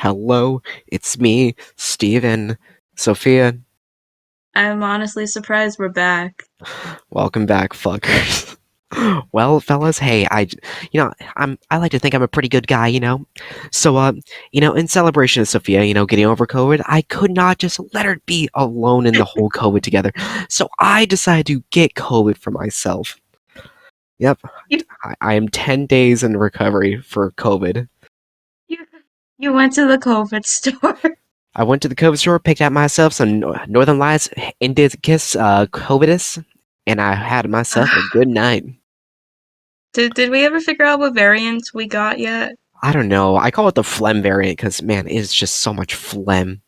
Hello, it's me, Steven, Sophia. I'm honestly surprised we're back. Welcome back, fuckers. Well, fellas, hey, I like to think I'm a pretty good guy, So, in celebration of Sophia, getting over COVID, I could not just let her be alone in the whole COVID together. So I decided to get COVID for myself. Yep, You, I am 10 days in recovery for COVID. you, you went to the COVID store. I went to the COVID store, picked out myself some Northern Lights Indicus Covidus, and I had myself a good night. Did we ever figure out what variant we got yet? I don't know. I call it the phlegm variant because, man, it is just so much phlegm.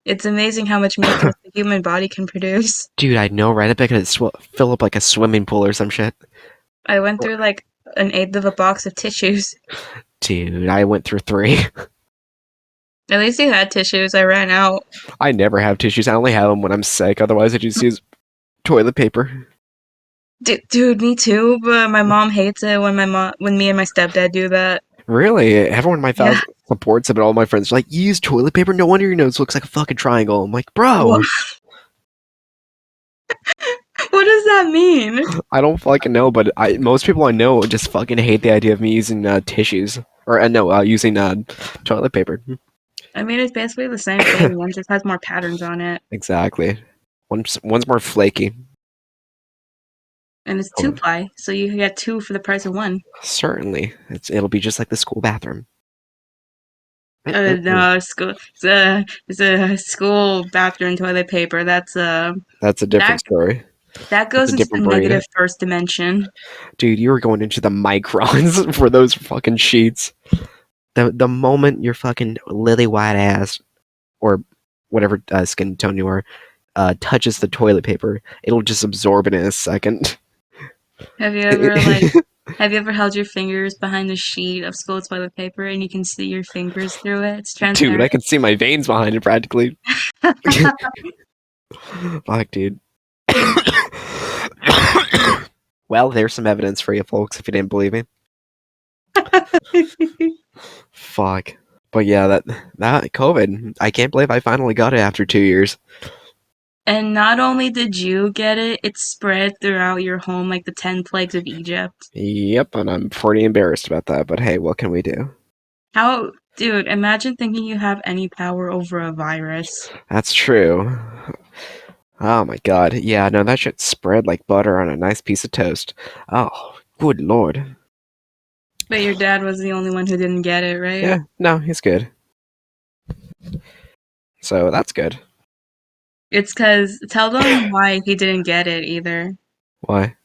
It's amazing how much mucus the human body can produce. Dude, I know, right? I bet it could fill up like a swimming pool or some shit. I went through like an eighth of a box of tissues. Dude, I went through 3. At least you had tissues. I ran out. I never have tissues. I only have them when I'm sick. Otherwise, I just use toilet paper. Dude, me too. But my mom hates it when when me and my stepdad do that. Really? Everyone in my Yeah. house supports it, but all my friends are like, you use toilet paper? No wonder your nose looks like a fucking triangle. I'm like, bro. What, what does that mean? I don't fucking know, but most people I know just fucking hate the idea of me using tissues or no, using toilet paper. I mean, it's basically the same thing. One just has more patterns on it. Exactly. One's more flaky. And it's Oh, 2-ply, so you get 2 for the price of 1. certainly, it'll be just like the school bathroom. No, it's a school bathroom toilet paper. That's a That different story. that That's goes a into the different breed. negative first dimension. Dude, you were going into the microns for those fucking sheets. The moment your fucking lily white ass or whatever skin tone you are touches the toilet paper, it'll just absorb it in a second. Have you ever held your fingers behind the sheet of school toilet paper and you can see your fingers through it? It's Dude, I transparent. can see my veins behind it practically. Fuck, dude. Well, there's some evidence for you folks if you didn't believe me. Fuck. But yeah, that COVID, I can't believe I finally got it after 2 years. And not only did you get it, it spread throughout your home like the 10 plagues of Egypt. Yep, and I'm pretty embarrassed about that, but hey, what can we do? Dude, imagine thinking you have any power over a virus. That's true. Oh my god. Yeah, no, that shit spread like butter on a nice piece of toast. Oh, good lord. But your dad was the only one who didn't get it, right? Yeah, no, he's good. So that's good. It's because, tell them why he didn't get it either. Why?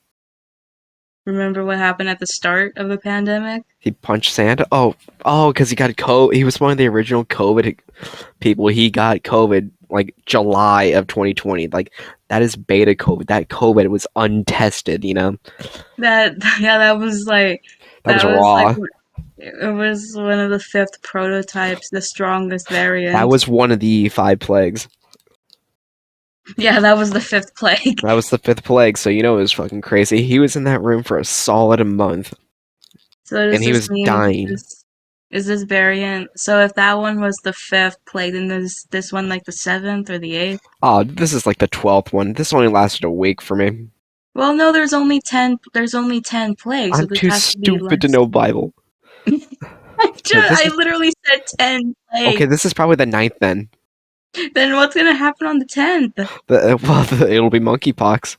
Remember what happened at the start of the pandemic? He punched Santa? Because he got COVID. He was one of the original COVID people. He got COVID like July of 2020. Like, that is beta COVID. That COVID was untested, That was like, That was that was like, raw. it was one of the 5th prototypes, the strongest That variant. was one of the 5 plagues. Yeah, that was the 5th plague. That was the 5th plague, so it was fucking crazy. He was in that room for a solid a month, So and does he this was mean dying. is this variant? So if that one was the 5th plague, then this one like the 7th or the 8th? Oh, this is like the 12th one. This only lasted a week for me. Well, no, there's only 10. There's only 10 plagues, so I'm this too has to be stupid to less. know Bible. This I is literally said 10 okay. plagues. This is probably the 9th then. Then what's gonna happen on the 10th? It'll be monkeypox.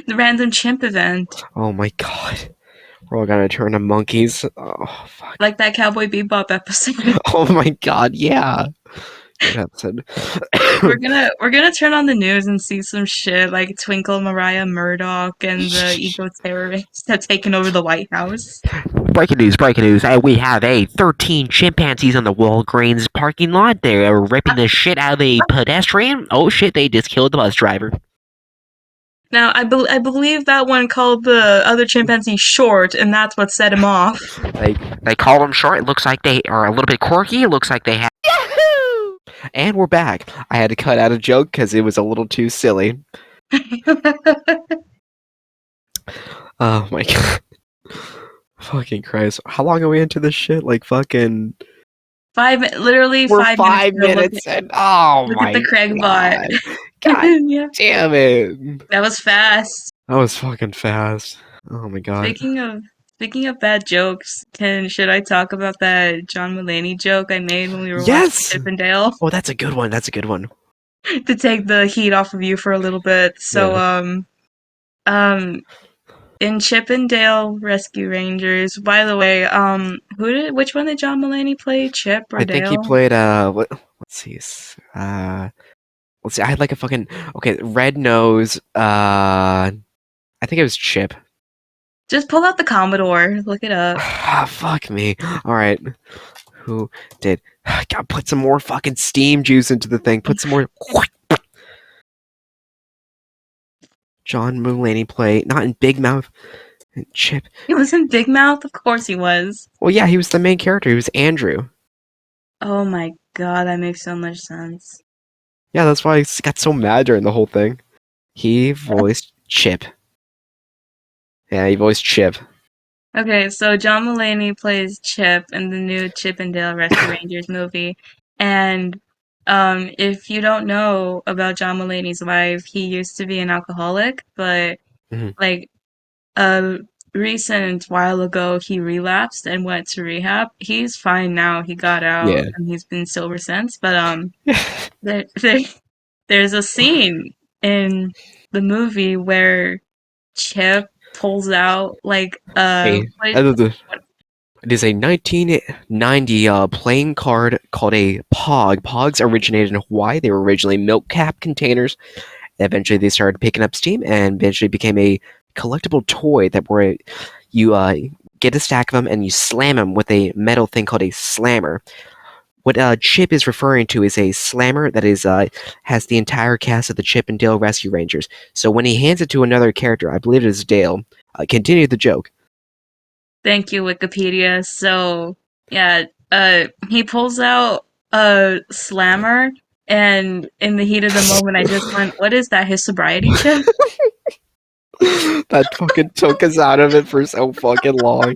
The random chimp event, Oh my god. We're all gonna turn to monkeys. Oh fuck. like that Cowboy Bebop episode. Oh my god, yeah. Good episode. we're gonna turn on the news and see some shit like Twinkle Mariah Murdoch and the eco terrorists have taken over the White House. Breaking news, breaking news. We have 13 chimpanzees on the Walgreens parking lot. They're ripping the shit out of a pedestrian. Oh shit, they just killed the bus driver. Now, I believe that one called the other chimpanzee short, and that's what set him off. They called them short. It looks like they are a little bit quirky. It looks like they have. Yahoo! And we're back. I had to cut out a joke because it was a little too silly. Oh my god. Fucking Christ. How long are we into this shit? Like fucking Literally We're 5 minutes five ago. minutes and oh Look at the my Craig bot. god. God Yeah, damn it. that was fast. That was fucking fast. Oh my god. Speaking of speaking of bad jokes, can should I talk about that John Mulaney joke I made when we were watching Yes! Chippendale Oh, that's a good one. That's a good one. to take the heat off of you for a little bit? So Yeah. um in Chippendale Rescue Rangers, by the way, which one did John Mulaney play? Chip or I think he Dale? played let's see. Let's see. I had like a fucking okay, red nose. I think it was Chip. Just pull out the Commodore, look it up. Ah, fuck me. All right. Who did? Gotta put some more fucking steam juice into the thing. Put some more. John Mulaney play not in Big Mouth. Chip. He was in Big Mouth, of course he was. Well, yeah, he was the main character. He was Andrew. Oh my god, that makes so much sense. Yeah, that's why I got so mad during the whole thing. He voiced Chip. Yeah, he voiced Chip. Okay, so John Mulaney plays Chip in the new Chip and Dale Rescue Rangers movie. And if you don't know about John Mulaney's life, he used to be an alcoholic, but Mhm. like a recent while ago he relapsed and went to rehab. He's fine now. He got out Yeah. and he's been sober since. But there, there there's a scene in the movie where Chip pulls out like Hey, it is a 1990 playing card called a Pog. Pogs originated in Hawaii. They were originally milk cap containers. Eventually, they started picking up steam and eventually became a collectible toy that where you get a stack of them and you slam them with a metal thing called a slammer. What Chip is referring to is a slammer that is has the entire cast of the Chip and Dale Rescue Rangers. So when he hands it to another character, I believe it is Dale. Continue the joke. Thank you, Wikipedia. So, yeah, he pulls out a slammer, and in the heat of the moment, I just went, "What is that? His sobriety chip?" That fucking took us out of it for so fucking long.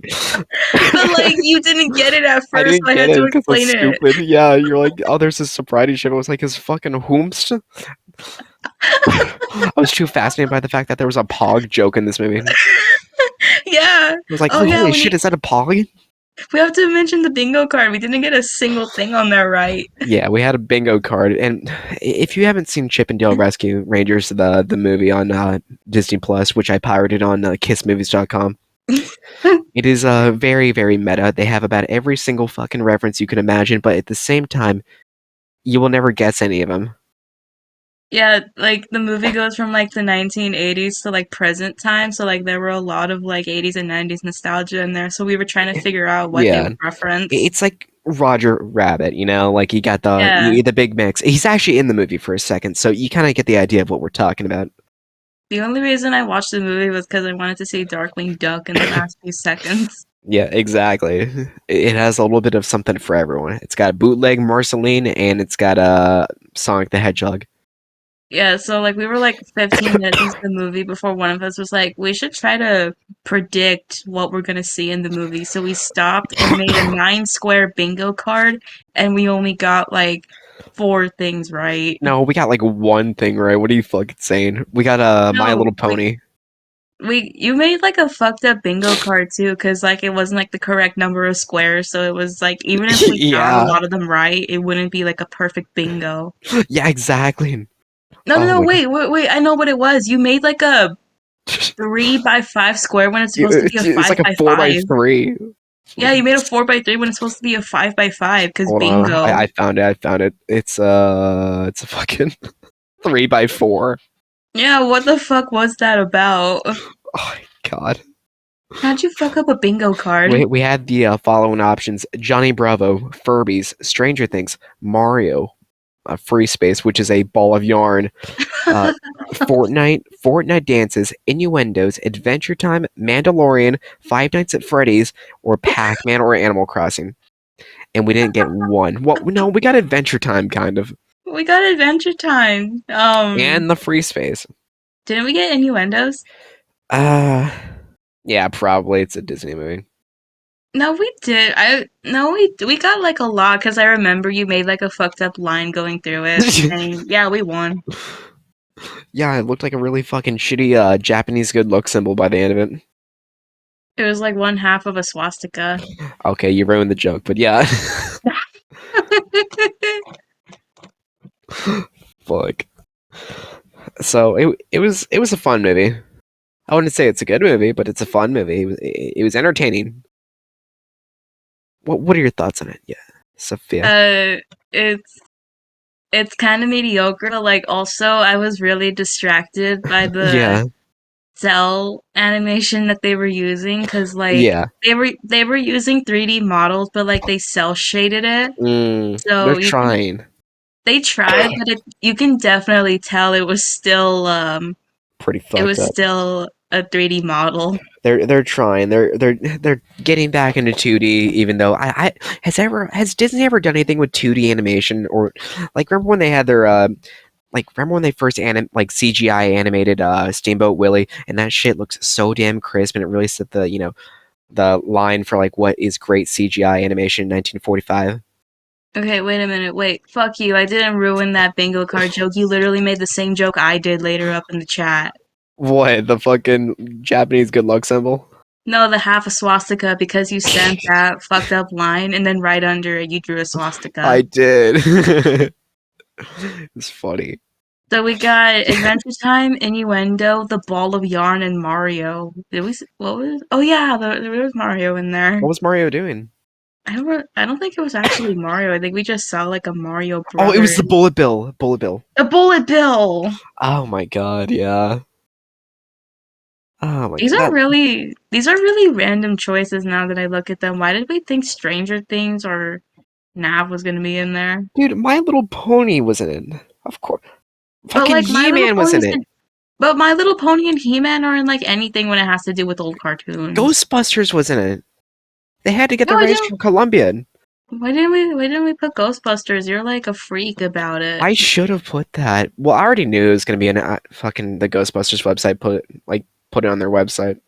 But like, you didn't get it at I first, didn't so I get had it to because it's explain it. stupid. Yeah, you're like, oh, there's this sobriety ship. I was like, his fucking whomst. I was too fascinated by the fact that there was a Pog joke in this movie. I Yeah. was like, Oh yeah, holy shit, is that a Pog? we have to mention the bingo card. We didn't get a single thing on there right. Yeah, we had a bingo card, and if you haven't seen Chip and Dale Rescue Rangers, the movie on Disney Plus, which I pirated on KissMovies.com, it is very very meta. They have about every single fucking reference you can imagine, but at the same time, you will never guess any of them. Yeah, like the movie goes from like the 1980s to like present time, so like there were a lot of like 80s and 90s nostalgia in there. So we were trying to figure out what they Yeah, would reference. it's like Roger Rabbit, you know, like he got Yeah. the big mix. He's actually in the movie for a second, so you kind of get the idea of what we're talking about. The only reason I watched the movie was because I wanted to see Darkwing Duck in the last few seconds. Yeah, exactly. It has a little bit of something for everyone. It's got bootleg Marceline and it's got Sonic the Hedgehog. Yeah, so like we were like 15 minutes into the movie before one of us was like, we should try to predict what we're gonna see in the movie. So we stopped and made a 9 square bingo card, and we only got like 4 things right. No, we got like one thing right. What are you fucking saying? We got My No, Little Pony. you made like a fucked up bingo card too, because like it wasn't like the correct number of squares, so it was like even if we got a Yeah, lot of them right, it wouldn't be like a perfect bingo. yeah, exactly. No, no, Oh no, my wait, I know what it was. You made like a 3 by 5 square when it's supposed to be a it's five like a by four by five. three. Yeah, you made a 4 by 3 when it's supposed to be a 5 by 5, because Hold on, bingo. I found it. I found it. It's a fucking 3 by 4. Yeah, what the fuck was that about? Oh my god. How'd you fuck up a bingo card? We had the following options: Johnny Bravo, Furbies, Stranger Things, Mario, Free Space, which is a ball of yarn, uh, Fortnite dances, innuendos, Adventure Time, Mandalorian, Five Nights at Freddy's, or Pac-Man or Animal Crossing. And we didn't get one. Well, no, we got Adventure Time kind of, We got Adventure Time. and the Free Space. Didn't we get innuendos? Uh, yeah, probably it's a Disney movie. No, we did. I no, we got like a lot because I remember you made like a fucked up line going through it, and yeah, we won. Yeah, it looked like a really fucking shitty Japanese good luck symbol by the end of it. It was like one half of a swastika. Okay, you ruined the joke, but yeah. Fuck. So it was a fun movie. I wouldn't say it's a good movie, but it's a fun movie. It was entertaining. What are your thoughts on it? Yeah, Sophia. uh, it's it's kind of mediocre. But, like, also, I was really distracted by the Yeah, cell animation that they were using because like yeah. they were using 3D models, but like they cell shaded it. They're So you can trying. they tried, but you can definitely tell Pretty it fucked was up. still a 3D model. They're trying. They're getting back into 2D. Even though has Disney ever done anything with 2D animation or like remember when they had their remember when they first CGI animated Steamboat Willie and that shit looks so damn crisp and it really set the line for like what is great CGI animation in 1945. Okay, wait a minute. Wait, fuck you. I didn't ruin that bingo card joke. You literally made the same joke I did later up in the chat. What the fucking Japanese good luck symbol? No, the half a swastika because you sent that fucked up line and then right under it you drew a swastika. I did. It's funny. So we got Adventure Time, Innuendo, The Ball of Yarn, and Mario. What was? Oh yeah, there was Mario in there. What was Mario doing? I don't think it was actually Mario. I think we just saw like a Mario Oh, it was brother. the bullet bill. Bullet bill. A Bullet Bill. Oh my god, yeah. Oh my These god. are really random choices now that I look at them. Why did we think Stranger Things or Nav was gonna be in there? Dude, My Little Pony was in it. Of course. But Fucking like My Little He-Man was in Pony's it. in, but My Little Pony and He-Man are in like anything when it has to do with old cartoons. Ghostbusters was in it. They had to get No, the I rights didn't. from Columbia. Why didn't we put Ghostbusters? You're like a freak about it. I should have put that. Well, I already knew it was gonna be in fucking the Ghostbusters website. Put it on their website.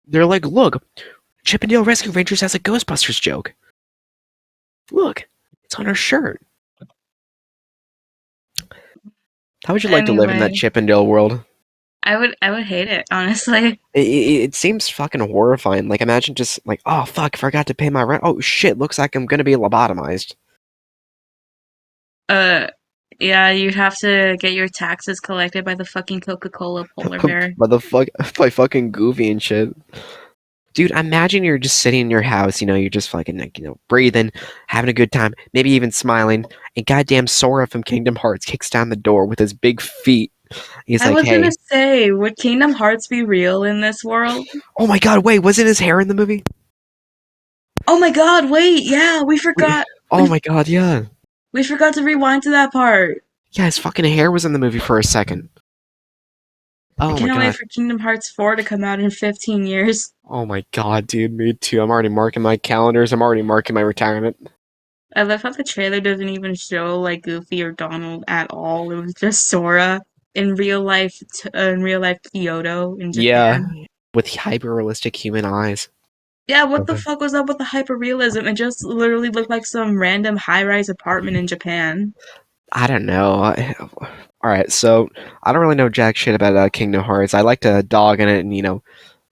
They're like, look, Chippendale Rescue Rangers has a Ghostbusters joke. Look, it's on our shirt. How would you like to live in that Anyway, Chippendale world? I would hate it, honestly. It seems fucking horrifying. Like, imagine just like, oh fuck, forgot to pay my rent. Oh shit, looks like I'm gonna be lobotomized. Uh yeah, you'd have to get your taxes collected by the fucking Coca-Cola polar bear. But the fuck, by fucking Goofy and shit. Dude, imagine you're just sitting in your house, you're just fucking like, breathing, having a good time, maybe even smiling, and goddamn Sora from Kingdom Hearts kicks down the door with his big feet. He's I like, was gonna hey, say, would Kingdom Hearts be real in this world? oh my god, wait, wasn't his hair in the movie? Oh my god, wait, yeah, we Wait, forgot oh we my god, yeah. we forgot to rewind to that part. Yeah, his fucking hair was in the movie for a second. I Oh my can't wait god. for Kingdom Hearts 4 to come out in 15 years. Oh my god, dude, me too. I'm already marking my calendars. I'm already marking my retirement. I love how the trailer doesn't even show like Goofy or Donald at all. It was just Sora in real life Kyoto in Yeah, Japan. with hyper realistic human eyes. Yeah, what the Okay. fuck was up with the hyperrealism? It just literally looked like some random high-rise apartment in Japan. I don't know. Alright, so I don't really know jack shit about Kingdom Hearts. I like to dog in it and,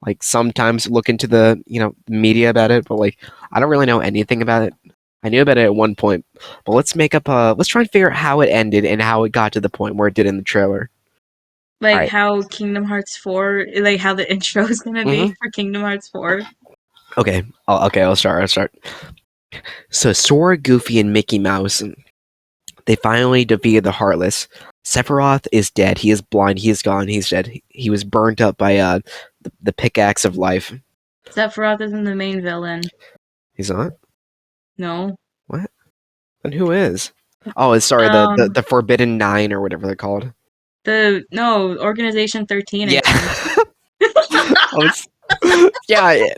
like sometimes look into the, media about it, but like I don't really know anything about it. I knew about it at one point, but let's try and figure out how it ended and how it got to the point where it did in the trailer. Like Alright. how Kingdom Hearts 4, like how the intro is gonna be Mm-hmm. for Kingdom Hearts 4. Okay. I'll start. So Sora, Goofy, and Mickey Mouse, they finally defeated the Heartless. Sephiroth is dead. He is blind. He is gone. He's dead. He was burnt up by the pickaxe of life. Sephiroth isn't the main villain. He's not? No. What? Then who is? Oh, sorry, Um, the Forbidden Nine or whatever they're called. no, Organization 13, I Yeah. think. I was, yeah.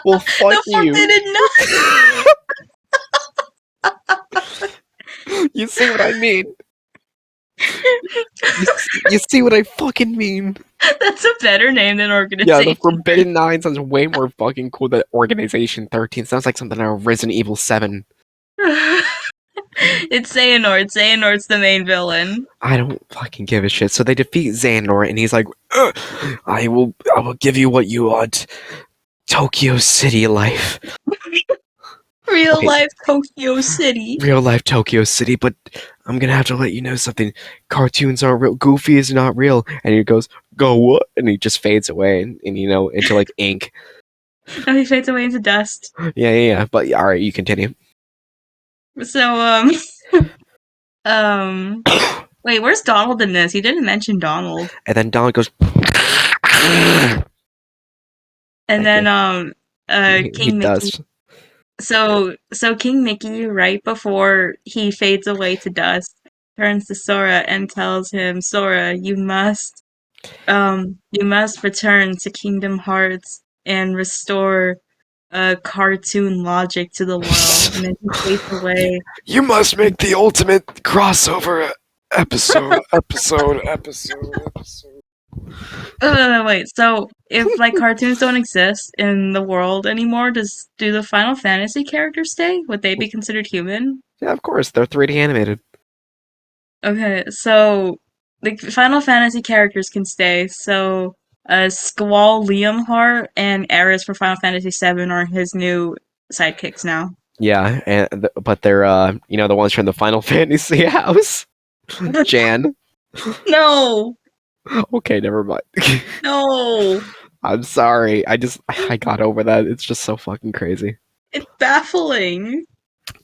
Well, fuck The you. Forbidden You see what I mean? You see what I fucking mean? That's a better name than Yeah, the organization. Forbidden Nine sounds way more fucking cool than Organization 13. Sounds like something out of Resident Evil 7. It's Xehanort. Xehanort's the main villain. I don't fucking give a shit. So they defeat Xandor, and he's like, I will give you what you want. Tokyo City life. Real Okay, life Tokyo City. real life Tokyo City, but I'm gonna have to let you know something. Cartoons aren't real. Goofy is not real. And he goes, go what? And he just fades away, and into like ink. And he fades away into dust. Yeah. But all right, you continue. So, um, wait, where's Donald in this? He didn't mention Donald. And then Don goes, And thank then, you. He King Mickey. does. So King Mickey, right before he fades away to dust, turns to Sora and tells him, Sora, you must return to Kingdom Hearts and restore cartoon logic to the world. And then he fades away. You must make the ultimate crossover episode. Wait. So if like cartoons don't exist in the world anymore, do the Final Fantasy characters stay? Would they be considered human? Yeah, of course, they're 3D animated. Okay, so the Final Fantasy characters can stay. So Squall Liamheart and Aerith for Final Fantasy VII are his new sidekicks now. Yeah, but they're the ones from the Final Fantasy house. Jan. No, Okay, never mind. no, I'm sorry. I got over that. It's just so fucking crazy. it's baffling.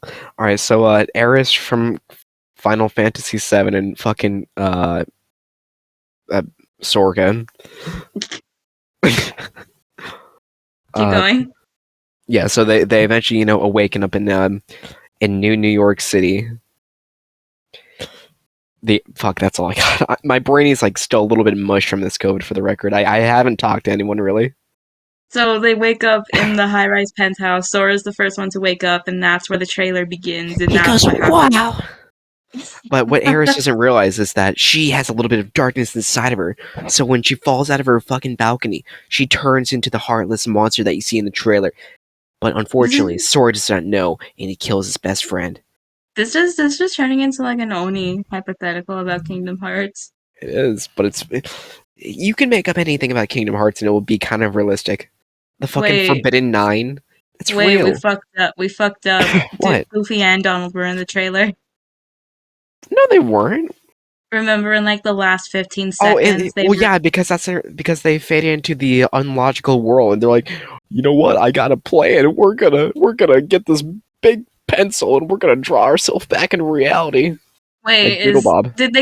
All right, so Eris from Final Fantasy VII and fucking uh Sorgan. Keep uh, going. yeah, so they eventually awaken up in New York City. The fuck, that's all I got. My brain is like still a little bit mush from this COVID, for the record. I haven't talked to anyone really. So they wake up in the high-rise penthouse. Sora's the first one to wake up, and that's where the trailer begins, and He that's goes, what happens. wow. But what Eris doesn't realize is that she has a little bit of darkness inside of her. So when she falls out of her fucking balcony, she turns into the heartless monster that you see in the trailer. But This is unfortunately, Sora does not know, and he kills his best friend. this just turning into like an Oni hypothetical about Kingdom Hearts. It is, but you can make up anything about Kingdom Hearts, and it will be kind of realistic. The fucking Wait, Forbidden Nine, it's wait, we real. fucked up. We fucked up. What? Goofy and Donald were in the trailer. No, they weren't. Remember in like the last 15 Oh, seconds they well, were yeah, because they fade into the unlogical world, and they're like, you know what? I got a plan. We're gonna get this big pencil, and we're gonna draw ourselves back into reality, Wait, like Doodle is Bob. did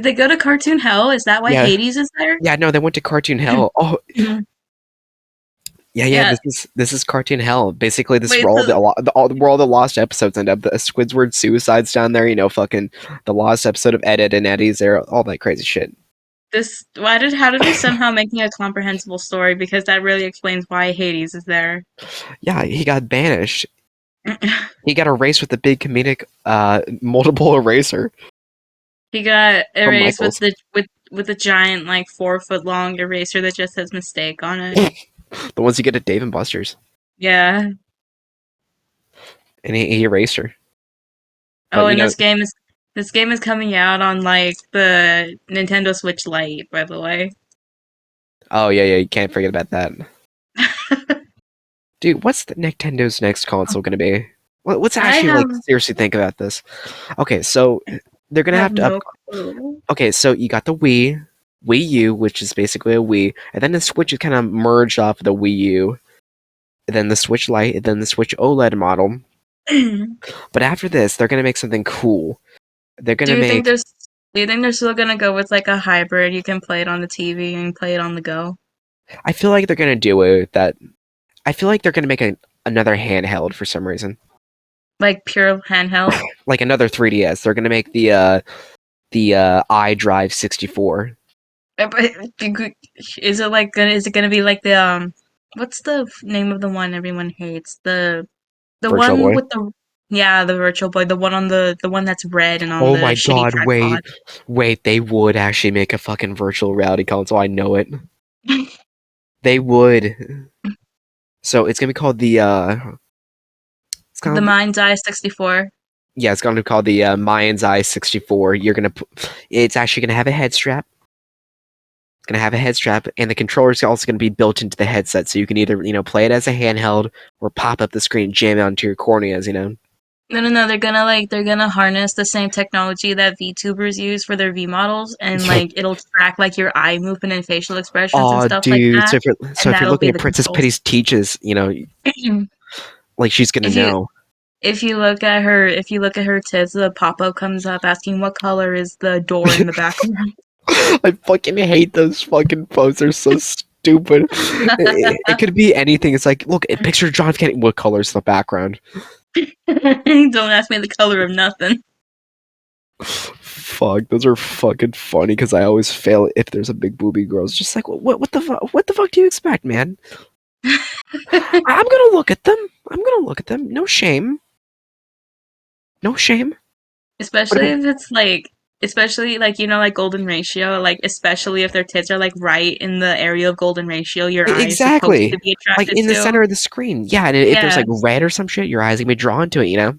they go to Cartoon Hell? Is that why Yeah, Hades is there? yeah. No, they went to Cartoon Hell. Oh, yeah. Yeah. This is Cartoon Hell. Basically, this is Wait, where so where all the lost episodes end up. The Squidward suicides down there. Fucking the lost episode of Ed, Ed and Eddie's there. All that crazy shit. this how did we somehow making a comprehensible story because that really explains why Hades is there. Yeah, he got banished. He got erased with the big comedic multiple eraser He got from erased with Michaels. the giant like 4 foot long eraser that just says mistake on it. The ones you get at Dave and Buster's. Yeah. And he erased her. But Oh, and this game is coming out on like the Nintendo Switch Lite, by the way. oh yeah, you can't forget about that. Dude, what's the Nintendo's next console gonna be? Let's I actually have like seriously think about this. Okay, so they're gonna have have to up. no clue. Okay, so you got the Wii U, which is basically a Wii, and then the Switch is kind of merged off of the Wii U, and then the Switch Lite, and then the Switch OLED model. But after this, they're gonna make something cool. They're Do gonna you think make. there's do you think they're still gonna go with like a hybrid? You can play it on the TV and play it on the go, I feel like they're gonna do it that. I feel like they're gonna make another handheld for some reason, like pure handheld. like another 3DS. They're gonna make the iDrive 64. But is it gonna be like the what's the name of the one everyone hates? The Virtual one Boy. with the Yeah, the Virtual Boy, the one that's red and on Oh the my shitty god, tripod. wait, they would actually make a fucking virtual reality console. I know it. They would. So it's gonna be called the it's The called Mind's Eye 64. yeah, it's gonna be called the Mayans Eye 64. It's actually gonna have a head strap. It's gonna have a head strap, and the controller is also gonna be built into the headset, so you can either play it as a handheld or pop up the screen and jam it onto your corneas. No, no, no. They're gonna harness the same technology that VTubers use for their V models, and like it'll track like your eye movement and facial expressions and Oh, stuff like dude. that, So and if you're that'll looking be at the Princess controls. Pitty's teaches, like she's gonna If you know. if you look at her tits, the pop-up comes up asking what color is the door in the background. I fucking hate those fucking posts. They're so stupid. It could be anything. It's like, look, picture John F. Kennedy. What color's the background? Don't ask me the color of nothing. Fuck, those are fucking funny because I always fail if there's a big booby girl. It's just like, what the fuck? What the fuck do you expect, man? I'm gonna look at them. I'm gonna look at them. No shame. No shame. But Especially if it's like, especially like like golden ratio, like especially if their tits are like right in the area of golden ratio your eye is supposed to exactly. be Like attracted in the to. center of the screen. Yeah, and if there's Yeah. like red or some shit, your eyes gonna be drawn to it.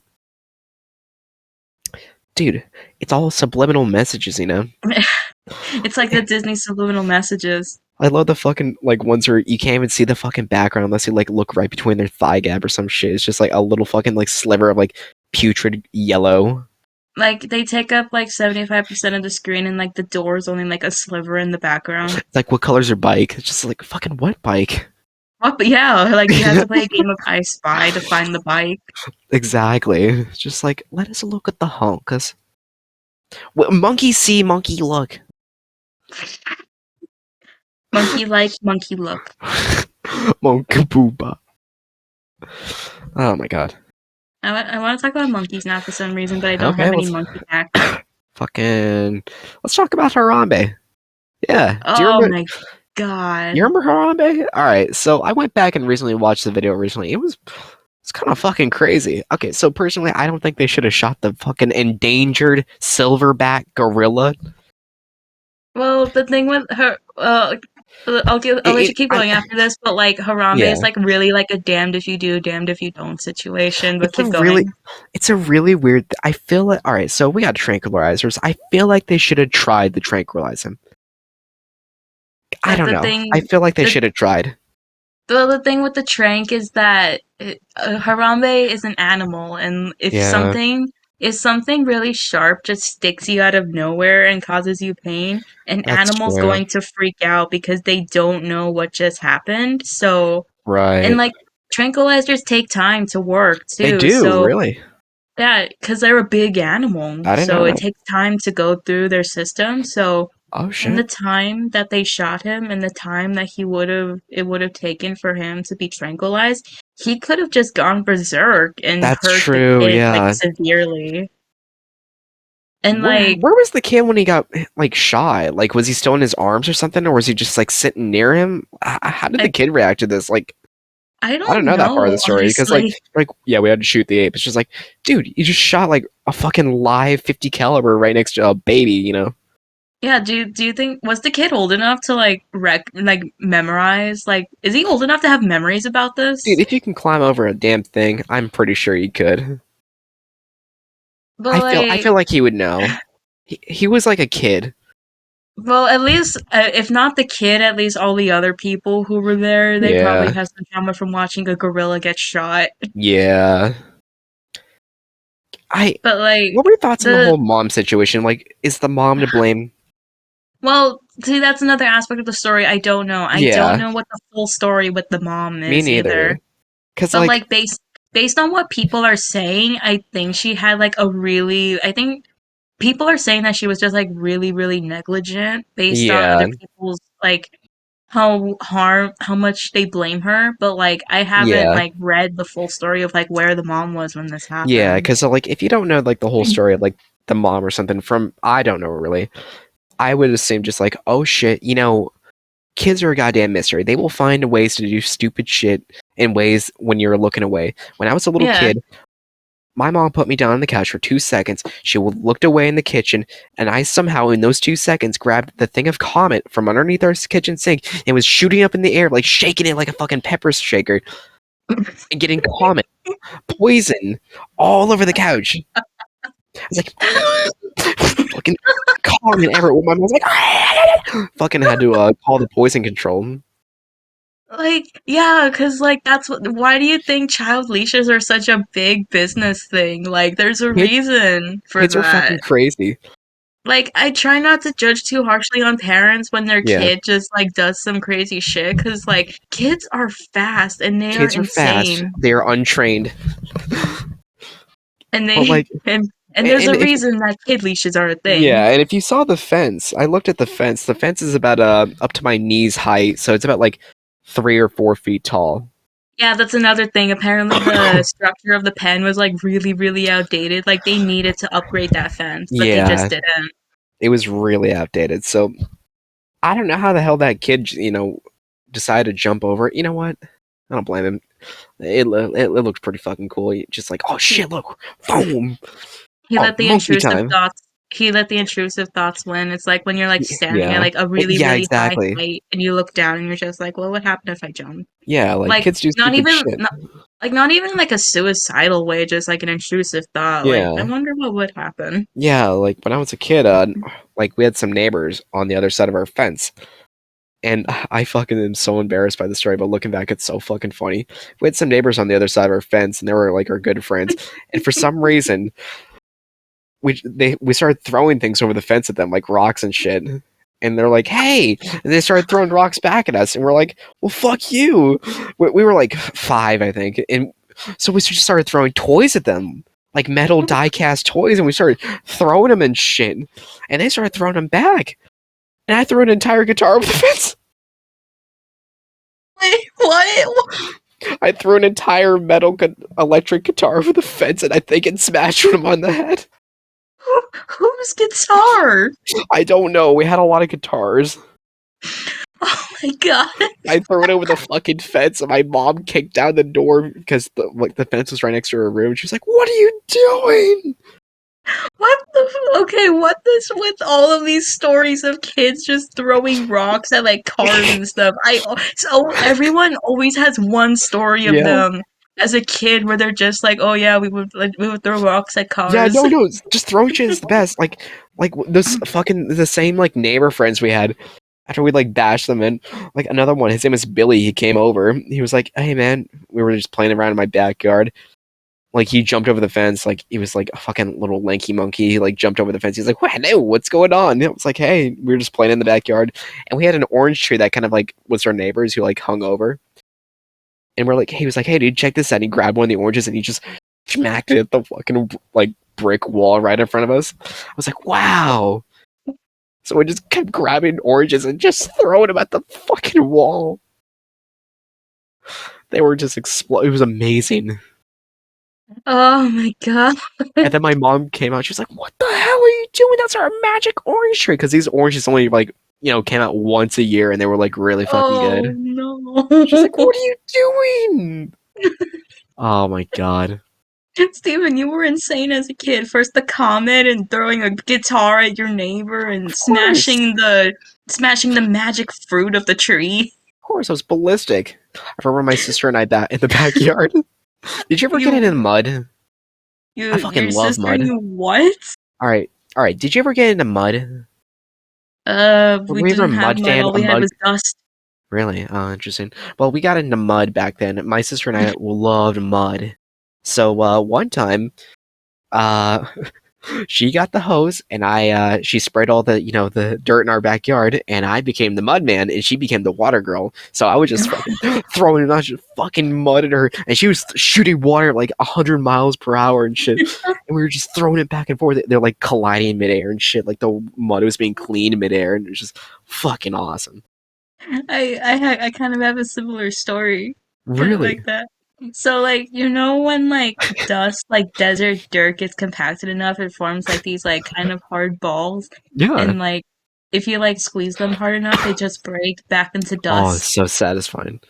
Dude, it's all subliminal messages. It's like the Disney subliminal messages. I love the fucking like ones where you can't even see the fucking background unless you like look right between their thigh gap or some shit. It's just like a little fucking like sliver of like putrid yellow. Like they take up like 75% of the screen and like the door is only like a sliver in the background. It's like what color's your bike? It's just like fucking what bike? What? But yeah, like you have to play a game of I Spy to find the bike. Exactly. It's just like let us look at the hunk, cause monkey see, monkey look. Monkey like, monkey look. Monkey booba. Oh my god. I want to talk about monkeys now for some reason, but I don't Okay, have any let's monkey facts. fucking let's talk about Harambe. Yeah. Do you Oh remember? my god. You remember Harambe? All right. So I went back and recently watched the video. Recently, it's kind of fucking crazy. Okay, so personally, I don't think they should have shot the fucking endangered silverback gorilla. Well, the thing with her, I'll let you keep going after this, but like Harambe Yeah, is like really like a damned if you do, damned if you don't situation. But it's a keep really, going. it's a really weird. I feel like all right. So we got tranquilizers. I feel like they should have tried to tranquilize him. I But don't the know. I thing, feel like they the should have tried. the thing with the trank is that Harambe is an animal, and Yeah, if something really sharp just sticks you out of nowhere and causes you pain, an that's animal's true. going to freak out because they don't know what just happened. So, and Right. like tranquilizers take time to work They too. do So really. yeah, because they're a big animal, I didn't so know it that. takes time to go through their system. So Oh in the shit. time that they shot him and the time that it would have taken for him to be tranquilized, he could have just gone berserk and That's hurt the true. kid like Yeah. severely. And like Where was the kid when he got like shot? Like, was he still in his arms or something, or was he just like sitting near him? How did the I kid react to this? Like, I I don't don't know that part of the know, story because honestly. yeah, we had to shoot the ape. It's just like, dude, you just shot like a fucking live 50 caliber right next to a baby. Yeah, do you think was the kid old enough to like memorize? Like is he old enough to have memories about Dude, this? if you can climb over a damn thing, I'm pretty sure you could. But I feel like he would know. He was like a kid. well, at least if not the kid, at least all the other people who were there, they probably Yeah, have some trauma from watching a gorilla get shot. yeah. I. But like What were your thoughts on the the whole mom situation? Like, is the mom to blame? well, see, that's another aspect of the story I don't know. I don't Yeah, know what the full story with the mom me is either. neither. Cause But like, like based on what people are saying, I think she had like a really I think people are saying that she was just like really really negligent based on yeah, other people's like how much they blame her, but like I haven't yeah, like read the full story of like where the mom was when this yeah. happened. Cause like, if you don't know like the whole story of like the mom or something from, I don't know really. I would assume just like, oh shit, kids are a goddamn mystery. They will find ways to do stupid shit in ways when you're looking away. When I was a little Yeah. kid, My mom put me down on the couch for 2 seconds. She looked away in the kitchen, and I somehow, in those 2 seconds, grabbed the thing of Comet from underneath our kitchen sink and was shooting up in the air, like shaking it like a fucking pepper shaker, and getting Comet poison all over the couch. I was like, fucking Comet everywhere. My mom's like, fucking had to call the poison control. Like, yeah, because, like, that's what. Why do you think child leashes are such a big business thing? Like, there's a Kids, reason for kids are fucking that. crazy. Like, I try not to judge too harshly on parents when their Yeah, kid just, like, does some crazy shit, because, like, kids are fast and they are kids are fast. insane. They are untrained. And But they, like, and there's and a if reason that kid leashes are a thing. yeah, and if you saw the fence, I looked at the fence. The fence is about up to my knees height, so it's about like 3 or 4 feet tall. Yeah, that's another thing. Apparently, the structure of the pen was, like, really, really outdated. Like, they needed to upgrade that fence, but they just Yeah, didn't. it was really outdated. So I don't know how the hell that kid, decided to jump over it. You know what? I don't blame him. It looks pretty fucking cool. Just like, oh He shit, look, boom, he oh let the monkey intrusive time. thoughts he let the intrusive thoughts win. It's like when you're, like, standing at, Yeah, like, a really, yeah, really high exactly. height and you look down and you're just like, "What would happen if I jump?" Yeah, like Like, kids do not stupid even shit. not even, like, a suicidal way, just, like, an intrusive thought, like, I Yeah. wonder what would happen. Yeah, like when I was a kid, like we had some neighbors on the other side of our fence, and I fucking am so embarrassed by the story, but looking back, it's so fucking funny. We had some neighbors on the other side of our fence, and they were like our good friends, and for some reason, we started throwing things over the fence at them, like rocks and shit. And they're like, "Hey!" And they started throwing rocks back at us, and we're like, "Well, fuck you." We were like 5, I think, and so we just started throwing toys at them, like metal die-cast toys, and we started throwing them and shit. And they started throwing them back, and I threw an entire guitar over the fence. Wait, what? I threw an entire electric guitar over the fence, and I think it smashed him on the head. Whose guitar? I don't know. We had a lot of guitars. Oh my god. I threw it over the fucking fence, and my mom kicked down the door because the fence was right next to her room. She was like, "What are you doing?" What the okay, what this with all of these stories of kids just throwing rocks at, like, cars and stuff? So everyone always has one story of Yeah, them as a kid where they're just like, "Oh yeah, we would throw rocks at yeah, cars." no, no, just throwing shit is the best. Like this fucking the same like neighbor friends we had after we like bashed them in. Like another one, his name was Billy. He came over. He was like, "Hey man," we were just playing around in my backyard. Like he jumped over the fence, like he was like a fucking little lanky monkey. He like jumped over the fence. He's like, "What? No, what's going on?" It was like, "Hey, we were just playing in the backyard, and we had an orange tree that kind of like was our neighbors who like hung over." And we're like, he was like, "Hey, dude, check this out." And he grabbed one of the oranges and he just smacked it at the fucking like brick wall right in front of us. I was like, "Wow!" So we just kept grabbing oranges and just throwing them at the fucking wall. They were just explode. It was amazing. Oh my god. And then my mom came out. She was like, "What the hell are you doing? That's our magic orange tree." Because these oranges only like came out once a year, and they were like really fucking Oh good. no. She's like, "What are you doing?" Oh my god! Steven, you were insane as a kid. First the comet and throwing a guitar at your neighbor and Of course, smashing the magic fruit of the tree. of course, I was ballistic. I remember my sister and I that in the backyard. Did you ever get into You mud? I fucking your love sister and mud. you what? All right. Did you ever get into mud? We Were you ever a didn't have mud mud. fan? All we had was dust. Really? Oh, interesting. Well, we got into mud back then. My sister and I loved mud. So one time, uh, she got the hose, and she sprayed all the dirt in our backyard, and I became the mud man, and she became the water girl. So I was just fucking throwing a bunch of fucking mud at her, and she was shooting water like 100 miles per hour and shit. And we were just throwing it back and forth. They're like colliding midair and shit. Like the mud was being cleaned midair, and it was just fucking awesome. I kind of have a similar story, kind of Really? like that. So, like, you know when, like, dust, like desert dirt gets compacted enough, it forms like these, like, kind of hard balls, Yeah. and, like, if you, like, squeeze them hard enough, they just break back into Oh, dust. it's so satisfying.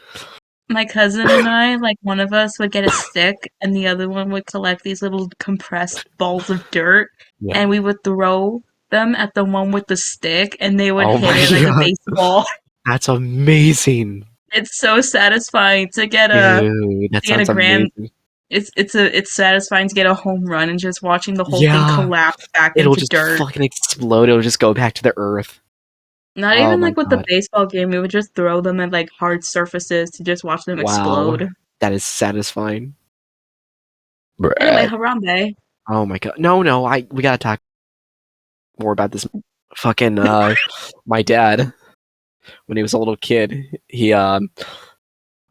My cousin and I, like one of us would get a stick and the other one would collect these little compressed balls of dirt Yeah. and we would throw them at the one with the stick and they would Oh hit my it like a god, baseball. that's amazing, It's so satisfying dude. That to get a sounds grand amazing. it's satisfying to get a home run and just watching the whole thing Yeah, collapse back it'll into just dirt. fucking explode. It'll just go back to the earth. Not Oh even my like with the god. baseball game, we would just throw them at like hard surfaces to just watch them Wow, explode. that is satisfying. Anyway, Bruh. Harambe. Oh my god. No, no, we gotta talk more about this fucking my dad when he was a little kid. He I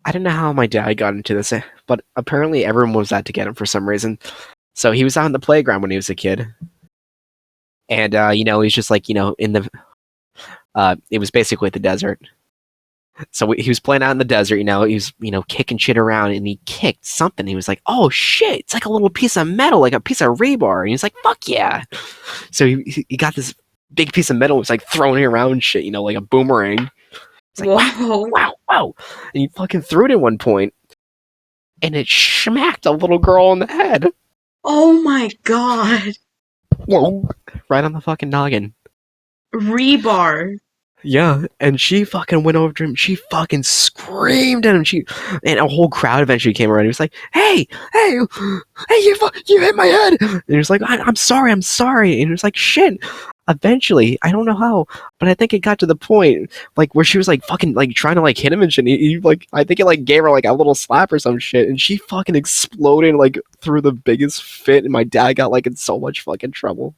don't know how my dad got into this, but apparently everyone was out to get him for some reason. So he was out in the playground when he was a kid. And he's just like, in the it was basically the desert. So he was playing out in the desert, he was, kicking shit around and he kicked something. He was like, oh shit, it's like a little piece of metal, like a piece of rebar. And he's like, fuck yeah. So he got this big piece of metal, was like throwing it around and shit, like a boomerang. It's like, wow, Whoa. wow, wow. And he fucking threw it at one point and it smacked a little girl in the head. Oh my god. Whoa. Right on the fucking noggin. Rebar. Yeah, and she fucking went over to him. She fucking screamed at him. And a whole crowd eventually came around. He was like, "Hey, hey, hey! You hit my head!" And he was like, "I'm sorry, I'm sorry." And he was like, "Shit." Eventually, I don't know how, but I think it got to the point like where she was like fucking like trying to like hit him and shit. He like I think it like gave her like a little slap or some shit, and she fucking exploded like through the biggest fit. And my dad got like in so much fucking trouble.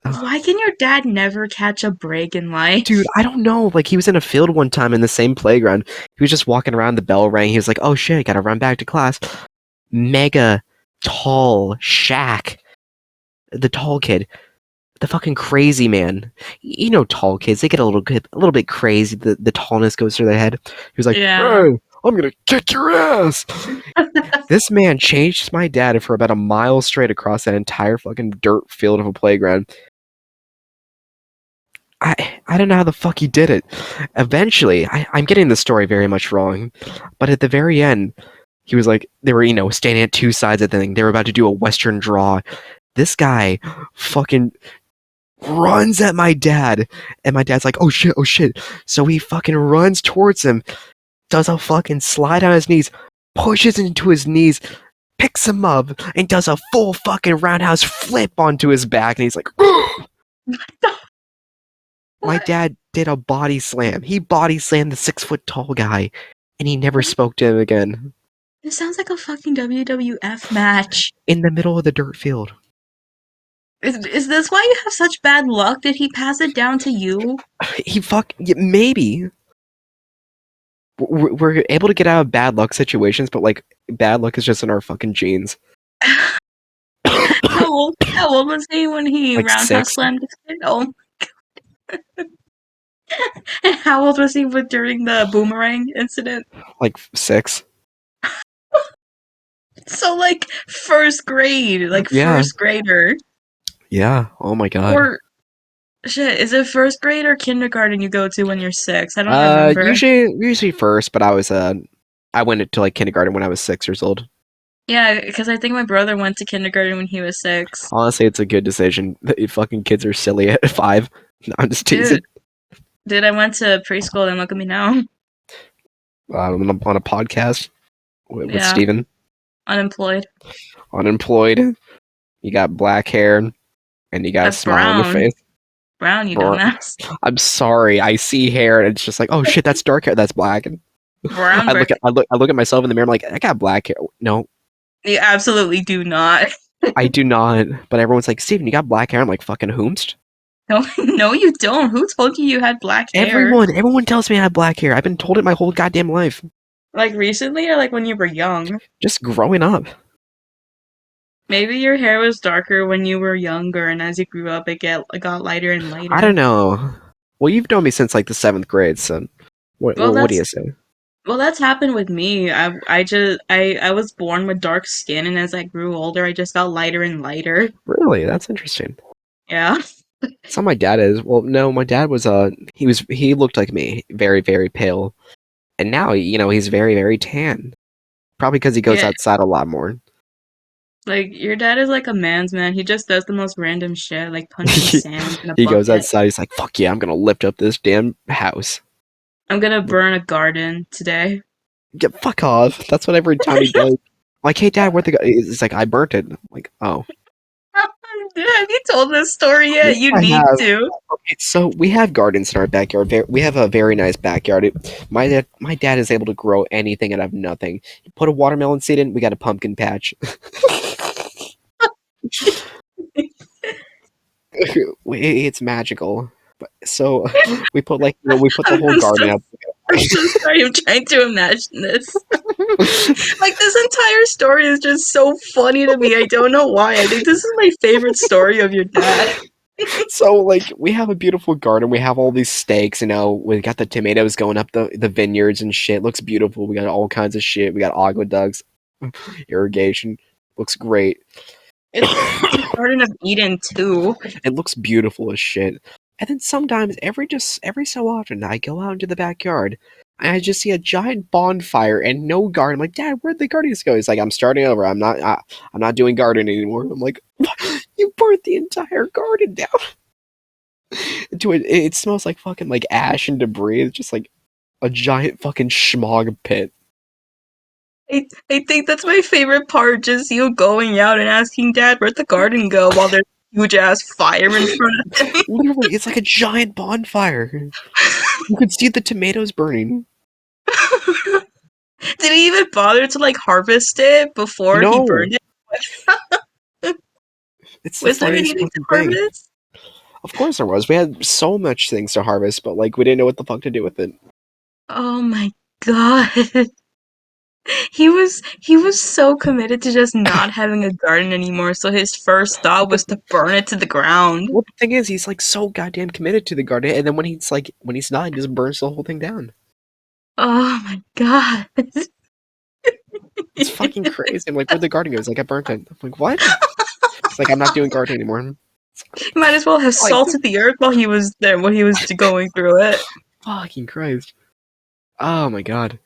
Why can your dad never catch a break in Dude, life? I don't know. Like, he was in a field one time in the same playground. He was just walking around, the bell rang. He was like, oh shit, gotta run back to class. Mega tall Shaq, the tall kid, the fucking crazy man. Tall kids, they get a little bit crazy. The tallness goes through their head. He was like, Yeah. hey, I'm gonna kick your ass. This man chased my dad for about a mile straight across that entire fucking dirt field of a playground. I don't know how the fuck he did it. Eventually, I'm getting the story very much wrong, but at the very end, he was like, they were, standing at two sides of the thing. They were about to do a Western draw. This guy fucking runs at my dad, and my dad's like, oh shit, oh shit. So he fucking runs towards him, does a fucking slide on his knees, pushes into his knees, picks him up, and does a full fucking roundhouse flip onto his back, and he's like, my What? dad did a body slam. He body slammed the 6 foot tall guy, and he never spoke to him again. This sounds like a fucking WWF match. In the middle of the dirt field. Is this why you have such bad luck? Did he pass it down to you? Yeah, maybe. We're able to get out of bad luck situations, but like bad luck is just in our fucking genes. How old was he when he Like roundhouse 6, slammed his kid? Oh, and how old was he during the boomerang incident? like 6. So like first grade, like Yeah, first grader, yeah. Oh my god. or shit, is it first grade or kindergarten you go to when you're 6? I don't remember. Usually first, but I went to like kindergarten when I was 6 years old. Yeah, because I think my brother went to kindergarten when he was 6. Honestly, it's a good decision. Fucking kids are silly at 5. No, I'm just teasing. Dude, I went to preschool and look at me now. On a podcast with Yeah, Steven. unemployed. Unemployed. You got black hair, and you got a That's smile on your brown. face. Brown, you Bro, dumbass. I'm sorry. I see hair, and it's just like, oh shit, that's dark hair. That's black. And Brown birthday. I look at myself in the mirror. I'm like, I got black hair. No, You absolutely do not. I do not. But everyone's like, Steven, you got black hair. I'm like, fucking whomst. No, no, you don't. Who told you you had black hair? Everyone tells me I have black hair. I've been told it my whole goddamn life. Like recently or like when you were young? Just growing up. Maybe your hair was darker when you were younger, and as you grew up, it got lighter and lighter. I don't know. Well, you've known me since like the 7th grade, so Well, what do that's you say? well, that's happened with me. I was born with dark skin, and as I grew older, I just got lighter and lighter. Really? That's interesting. Yeah. That's how my dad is. Well, no, my dad was he looked like me, very very pale, And now, he's very, very tan. Probably because he goes Yeah, outside a lot more. like your dad is like a man's man. He just does the most random shit, like punching sand in a He goes bucket. outside. He's like, "Fuck yeah, I'm gonna lift up this damn house." I'm gonna burn a garden today. Get fuck off. That's what every time he does. Like, hey, Dad, where'd the go? It's like I burnt it. I'm like, oh, Have you told this story yeah, yet? You I need have. to. Okay, so we have gardens in our backyard. We have a very nice backyard. My dad is able to grow anything out of nothing. You put a watermelon seed in, we got a pumpkin patch. It's magical. So we put we put the whole I'm so garden up. I'm so sorry. I'm trying to imagine this. Like this entire story is just so funny to me. I don't know why. I think this is my favorite story of your dad. So we have a beautiful garden. We have all these stakes. We got the tomatoes going up the vineyards and shit. Looks beautiful. We got all kinds of shit. We got aqueducts, irrigation. Looks great. It's the Garden of Eden too. It looks beautiful as shit. And then sometimes, every so often, I go out into the backyard and I just see a giant bonfire and no garden. I'm like, Dad, where'd the gardens go? He's like, I'm starting over. I'm not doing gardening anymore. I'm like, you burnt the entire garden down. It smells like fucking like ash and debris. It's just like a giant fucking smog pit. I think that's my favorite part. Just you going out and asking Dad where'd the garden go while there's a huge ass fire in front of him. Literally, it's like a giant bonfire. You could see the tomatoes burning. Did he even bother to like harvest it before he No, burned it? it's the Was there funniest anything to fucking thing. harvest? Of course there was. We had so much things to harvest, but we didn't know what the fuck to do with it. Oh my god. He was so committed to just not having a garden anymore, so his first thought But was to burn it to the ground. the thing is, he's so goddamn committed to the garden, and then when he's not, he just burns the whole thing down. Oh my god. It's fucking crazy. I'm like, where'd the garden go? He's like, I burnt it. I'm like, what? He's like, I'm not doing gardening anymore. He might as well have Like, salted the earth while he was there, when he was going through it. fucking Christ. Oh my god.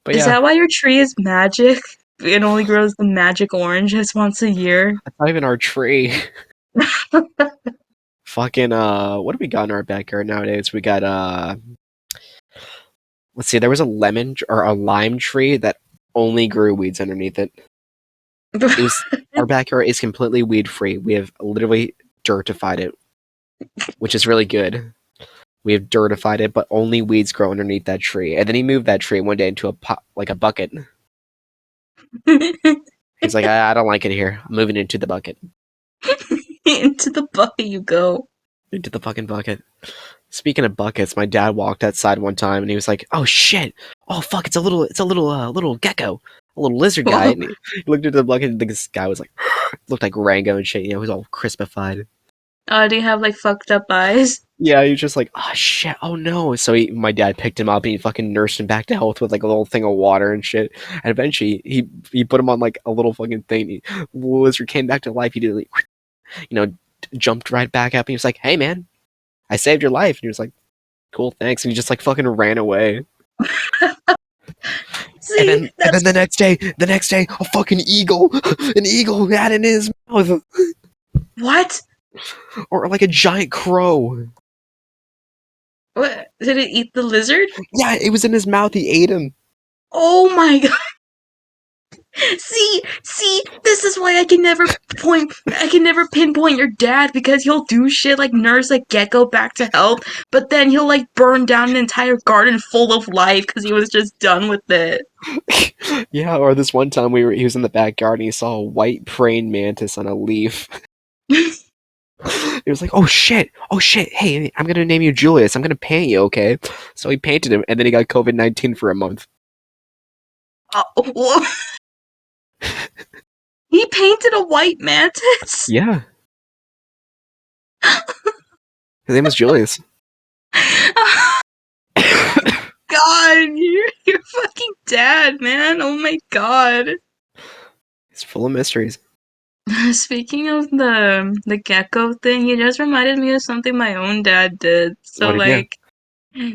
But Is yeah, that why your tree is magic? It only grows the magic oranges once a year. that's not even our tree. Fucking what do we got in our backyard nowadays? We got let's see, there was a or a lime tree that only grew weeds underneath it. It was Our backyard is completely weed free. We have literally dirtified it, which is really good. We have dirtified it, but only weeds grow underneath that tree. And then he moved that tree one day into a pot, like a bucket. He's like, I don't like it here. I'm moving into the bucket. Into the bucket you go. Into the fucking bucket. Speaking of buckets, my dad walked outside one time and he was like, "Oh shit! Oh fuck! Little gecko, a little lizard guy." And he looked into the bucket and this guy was like, looked like Rango and shit. He was all crispified. Do you have like fucked up eyes? Yeah, he was just like, "Oh shit! Oh no!" So my dad picked him up and he fucking nursed him back to health with like a little thing of water and shit. And eventually, he put him on like a little fucking thing. The lizard came back to life. He did like, jumped right back up. And he was like, "Hey man, I saved your life." And he was like, "Cool, thanks." And he just like fucking ran away. And See, then that's the next day, a fucking eagle, an eagle had it in his mouth, what? or like a giant crow. What? Did it eat the lizard? Yeah, it was in his mouth. He ate him. Oh my god. See, this is why I can never pinpoint your dad because he'll do shit like nurse a gecko back to health, but then he'll like burn down an entire garden full of life because he was just done with it. Yeah, or this one time he was in the backyard and he saw a white praying mantis on a leaf. He was like, oh shit, hey, I'm gonna name you Julius. I'm gonna paint you, okay? So he painted him, and then he got COVID-19 for a month. Oh, he painted a white mantis? Yeah, his name was Julius. God, you're fucking dad, man. Oh my god. He's full of mysteries. Speaking of the gecko thing, you just reminded me of something my own dad did. So What did you? like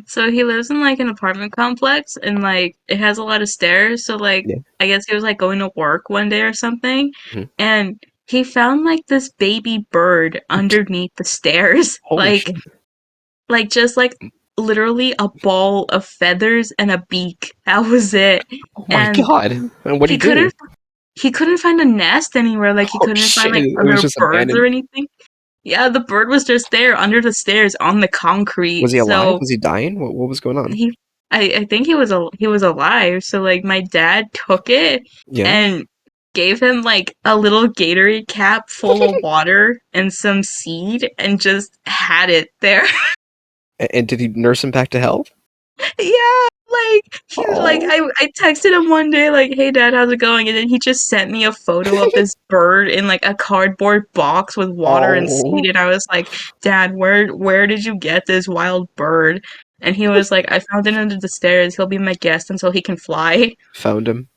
So he lives in like an apartment complex and like it has a lot of stairs. So like Yeah. I guess he was like going to work one day or something Mhm. and he found like this baby bird underneath the stairs. Holy shit. Like just like literally a ball of feathers and a beak. That was it. Oh my And god. And what'd he he do? couldn't he couldn't find a nest anywhere. Like he Oh couldn't find shit. like It was other just birds or abandoned. anything. Yeah, the bird was just there under the stairs on the Was concrete. he alive? So Was he dying? What was going on? he I think he was alive. So like my dad took it Yeah. and gave him like a little Gatorade cap full of water and some seed and just had it there. And did he nurse him back to health? Yeah, like he's like Oh. I texted him one day like, "Hey dad, how's it going?" And then he just sent me a photo of this bird in like a cardboard box with water and seed Oh. and I was like, "Dad, where did you get this wild bird?" And he was like, "I found it under the stairs. He'll be my guest until he can fly." Found him.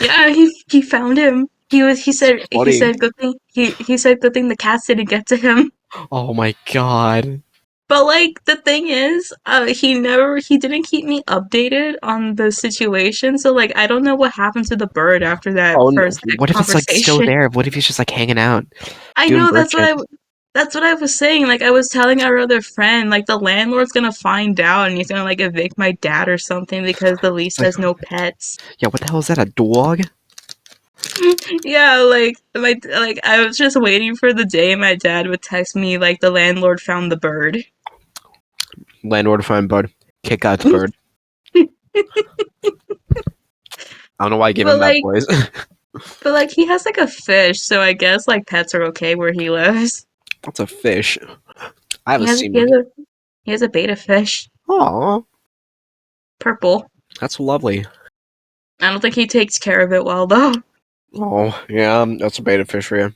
Yeah, he found him. It's He funny. said good thing he said good thing the cats didn't get to him. Oh my god. But like the thing is, he didn't keep me updated on the situation, so like I don't know what happened to the bird after that Oh, first what if it's like still conversation. there? What if he's just like hanging out, I doing know bird shit? that's what I was saying. Like I was telling our other friend, like the landlord's gonna find out and he's gonna like evict my dad or something because the lease It's like, says no pets. yeah, what the hell is that? A dog? Yeah, like I was just waiting for the day my dad would text me like the landlord found the bird. Landlord find bird. Kick out bird. I don't know why I gave him But that like voice. he has like a fish, so I guess like pets are okay where he lives. That's a fish. I have He a has sea monkey. he has a beta fish, Aw, purple. that's lovely. I don't think he takes care of it well though. Oh, yeah, that's a beta fish for you.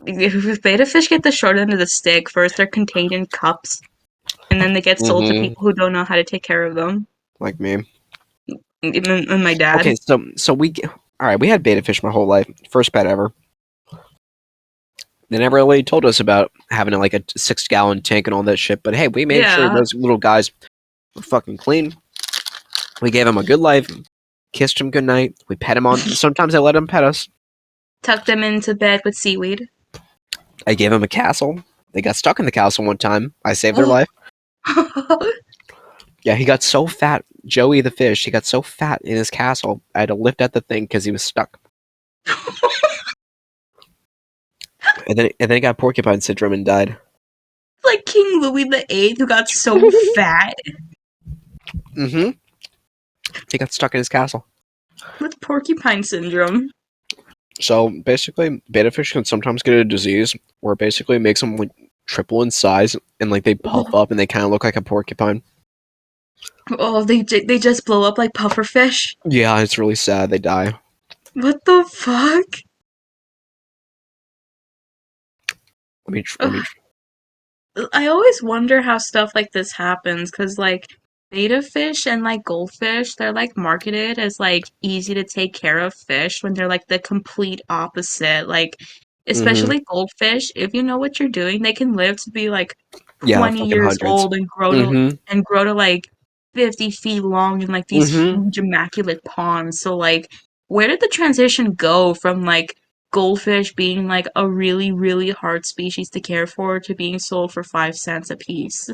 If beta fish get the short end of the stick, first they're contained in cups, and then they get sold to Mm-hmm. people who don't know how to take care of them. Like me. And my dad. Okay, so all right. We had beta fish my whole life. First pet ever. They never really told us about having like a 6 gallon tank and all that shit. But hey, we made sure Yeah, those little guys were fucking clean. We gave them a good life, kissed them goodnight. We pet them on. Sometimes I let them pet us. tuck them into bed with seaweed. I gave them a castle. They got stuck in the castle one time. I saved their Oh. life. Yeah, he got so fat. Joey the fish. He got so fat in his castle. I had to lift at the thing because he was stuck. And then he got porcupine syndrome and died. Like King Louis the Eighth, who got so fat Mm-hmm. He got stuck in his castle. with porcupine syndrome. So basically, betta fish can sometimes get a disease where it basically makes them like triple in size and like they puff up and they kind of look like a porcupine. Oh, they just blow up like pufferfish. Yeah, it's really sad. They die. What the fuck? Let me. I always wonder how stuff like this happens because, like, betta fish and like goldfish, they're like marketed as like easy to take care of fish when they're like the complete opposite. Like, Mm-hmm. especially goldfish, if you know what you're doing, they can live to be like Yeah, 20 fucking years hundreds. old Mm-hmm. and grow to like 50 feet long in like these Mm-hmm. huge immaculate ponds. So like, where did the transition go from like goldfish being like a really, really hard species to care for to being sold for 5 cents a piece?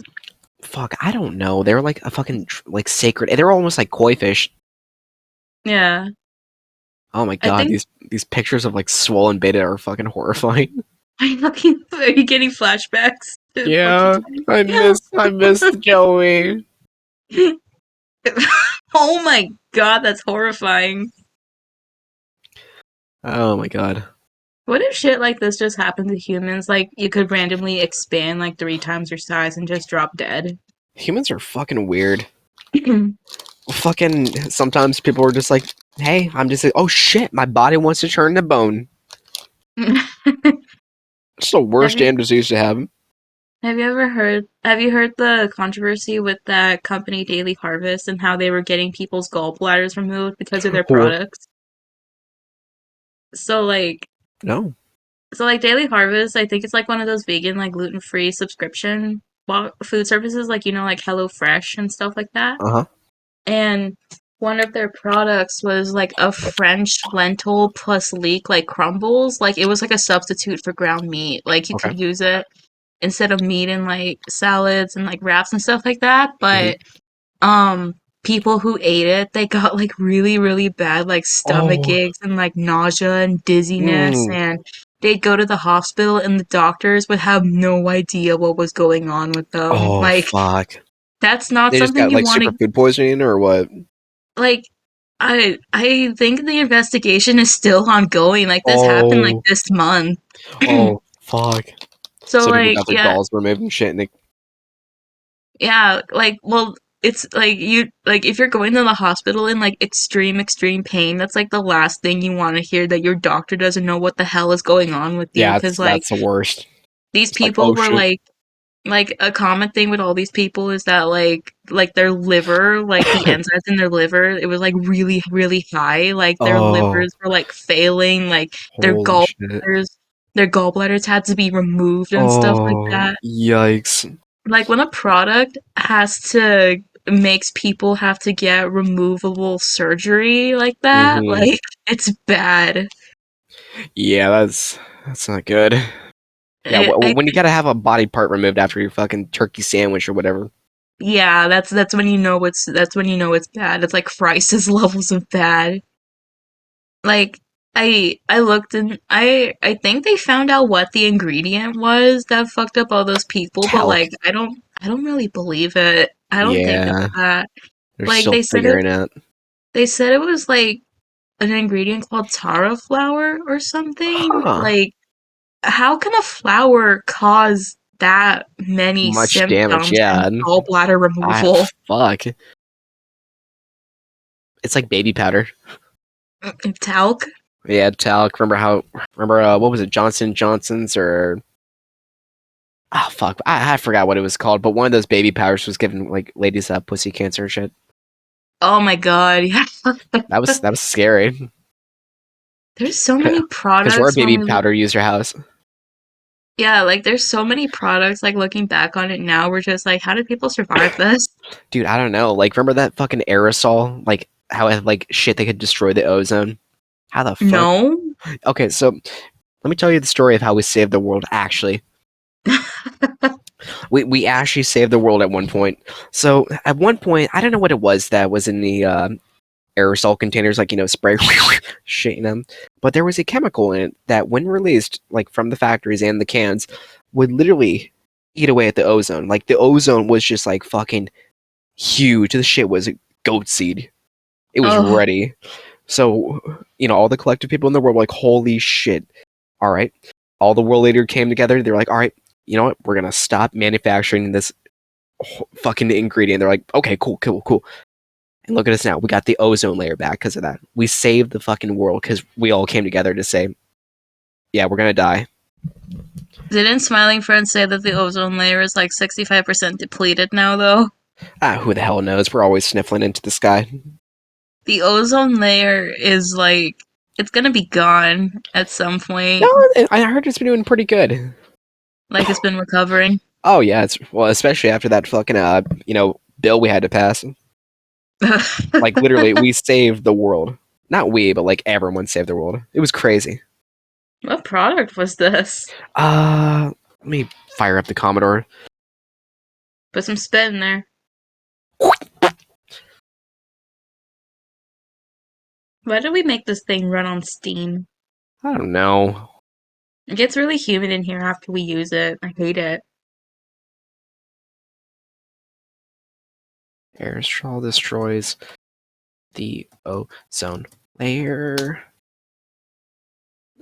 Fuck, I don't know. They were like a fucking like sacred. They were almost like koi fish. Yeah. Oh my I god, think these pictures of like swollen beta are fucking horrifying. I'm looking are you getting flashbacks to Yeah, porcupine? I missed Joey. Oh my god, that's horrifying. Oh my god. What if shit like this just happened to humans? Like you could randomly expand like 3 times your size and just drop dead. Humans are fucking weird. Fucking sometimes people are just like, hey, I'm just like, oh shit, my body wants to turn to bone. It's the Have worst you damn disease to have. have you heard the controversy with that company Daily Harvest and how they were getting people's gallbladders removed because of their Or products? So like no. Daily Harvest, I think it's like one of those vegan like gluten-free subscription bought food services like like HelloFresh and stuff like that. Uh-huh. And one of their products was like a French lentil plus leek like crumbles. Like it was like a substitute for ground meat. Like you Okay. could use it instead of meat in like salads and like wraps and stuff like that. Mhm. But um people who ate it, they got like really, really bad like stomach Oh. aches and like nausea and dizziness, Mm. and they'd go to the hospital and the doctors would have no idea what was going on with them. Oh, Like fuck. that's not They just something got, you like, want super to food poisoning or what? like. I think the investigation is still ongoing. Like this happened like Oh. this month. Oh, fuck. So So people like got their yeah, galls removed and shit, and they yeah, like well, it's like you like if you're going to the hospital in like extreme pain, that's like the last thing you want to hear, that your doctor doesn't know what the hell is going on with you, yeah, cuz like that's the worst. these It's like, people "Oh, were shit." like a common thing with all these people is that like their liver, like the enzymes in their liver, it was like really high. Like their Oh, livers were like failing, like their holy shit. their gallbladders had to be removed and stuff like Oh, that. yikes. Like when a product has to makes people have to get removable surgery like that, Mhm. like it's bad. Yeah, that's not good. Yeah, I when you gotta have a body part removed after your fucking turkey sandwich or whatever. Yeah, that's when you know it's bad. It's like crisis levels of bad. Like I looked and I think they found out what the ingredient was that fucked up all those people, but Talc. like I don't really believe it. I don't think it's Yeah, that. they're Like still figuring out. they said it was like an ingredient called taro flour or something. Huh. Like how can a flour cause that many Much damage, symptoms and yeah. gallbladder I removal? fuck. It's like baby powder. Talc? Yeah, talc. Remember what was it? Johnson's or oh fuck. I forgot what it was called, but one of those baby powders was giving like ladies pussy cancer and shit. Oh my god, yeah. That was scary. There's so many Because we're a products when baby we look. powder user house. Yeah, like there's so many products, like looking back on it now, we're just like, how did people survive this? Dude, I don't know. Like, remember that fucking aerosol? Like, how it, like shit they could destroy the ozone? How the fuck? No? Okay, so let me tell you the story of how we saved the world. Actually, we actually saved the world at one point. So at one point, I don't know what it was that was in the aerosol containers, like spray shit in them. But there was a chemical in it that, when released, like from the factories and the cans, would literally eat away at the ozone. Like the ozone was just like fucking huge. This shit was goat seed. It was Oh, ready. So, all the collective people in the world were like, holy shit. All right. All the world leaders came together. They're like, all right, you know what? We're going to stop manufacturing this fucking ingredient. They're like, okay, cool. And look at us now. We got the ozone layer back because of that. We saved the fucking world because we all came together to say, yeah, we're going to die. didn't Smiling Friends say that the ozone layer is like 65% depleted now, though? Who the hell knows? We're always sniffling into the sky. The ozone layer is like, it's gonna be gone at some No, point. I heard it's been doing pretty good. Like it's been recovering. Oh, yeah. Well, especially after that fucking, bill we had to pass. Like literally, we saved the world. Not we, but like everyone saved the world. It was crazy. What product was this? Let me fire up the Commodore. Put some spit in there. Why did we make this thing run on Steam? I don't know. It gets really humid in here after we use it. I hate it. Aerosol destroys the ozone layer.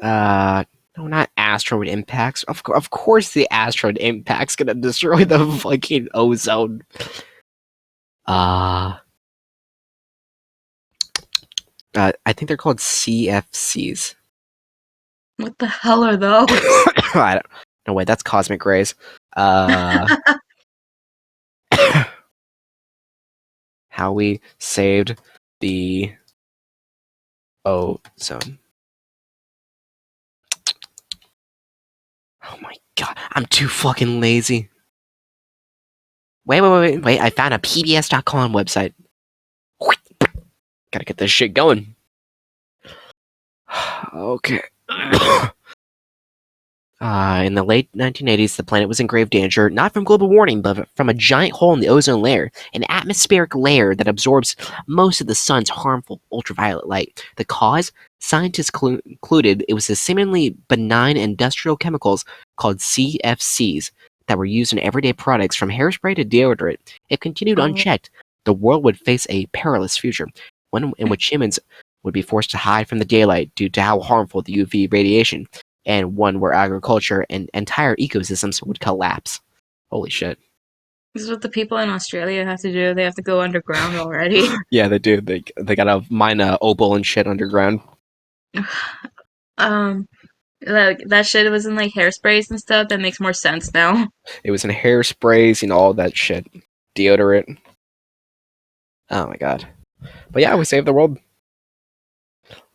No, not asteroid impacts. Of course, the asteroid impact's gonna destroy the fucking ozone. Uh, I think they're called CFCs. What the hell are those? I don't, no wait, that's cosmic rays. Uh, how we saved the ozone. Oh my god, I'm too fucking lazy. Wait. I found a PBS.com website. Gotta get this shit going. Okay. In the late 1980s, the planet was in grave danger, not from global warming, but from a giant hole in the ozone layer, an atmospheric layer that absorbs most of the sun's harmful ultraviolet light. The cause? Scientists concluded it was the seemingly benign industrial chemicals called CFCs that were used in everyday products from hairspray to deodorant. If continued Oh, unchecked, the world would face a perilous future, one in which humans would be forced to hide from the daylight due to how harmful the UV radiation, and one where agriculture and entire ecosystems would collapse. Holy shit. this is what the people in Australia have to do. They have to go underground already. Yeah, they do. They gotta mine opal and shit underground. Um, like that shit was in like hairsprays and stuff. That makes more sense now. It was in hairsprays, all that shit. Deodorant. Oh my god. But yeah, we saved the world.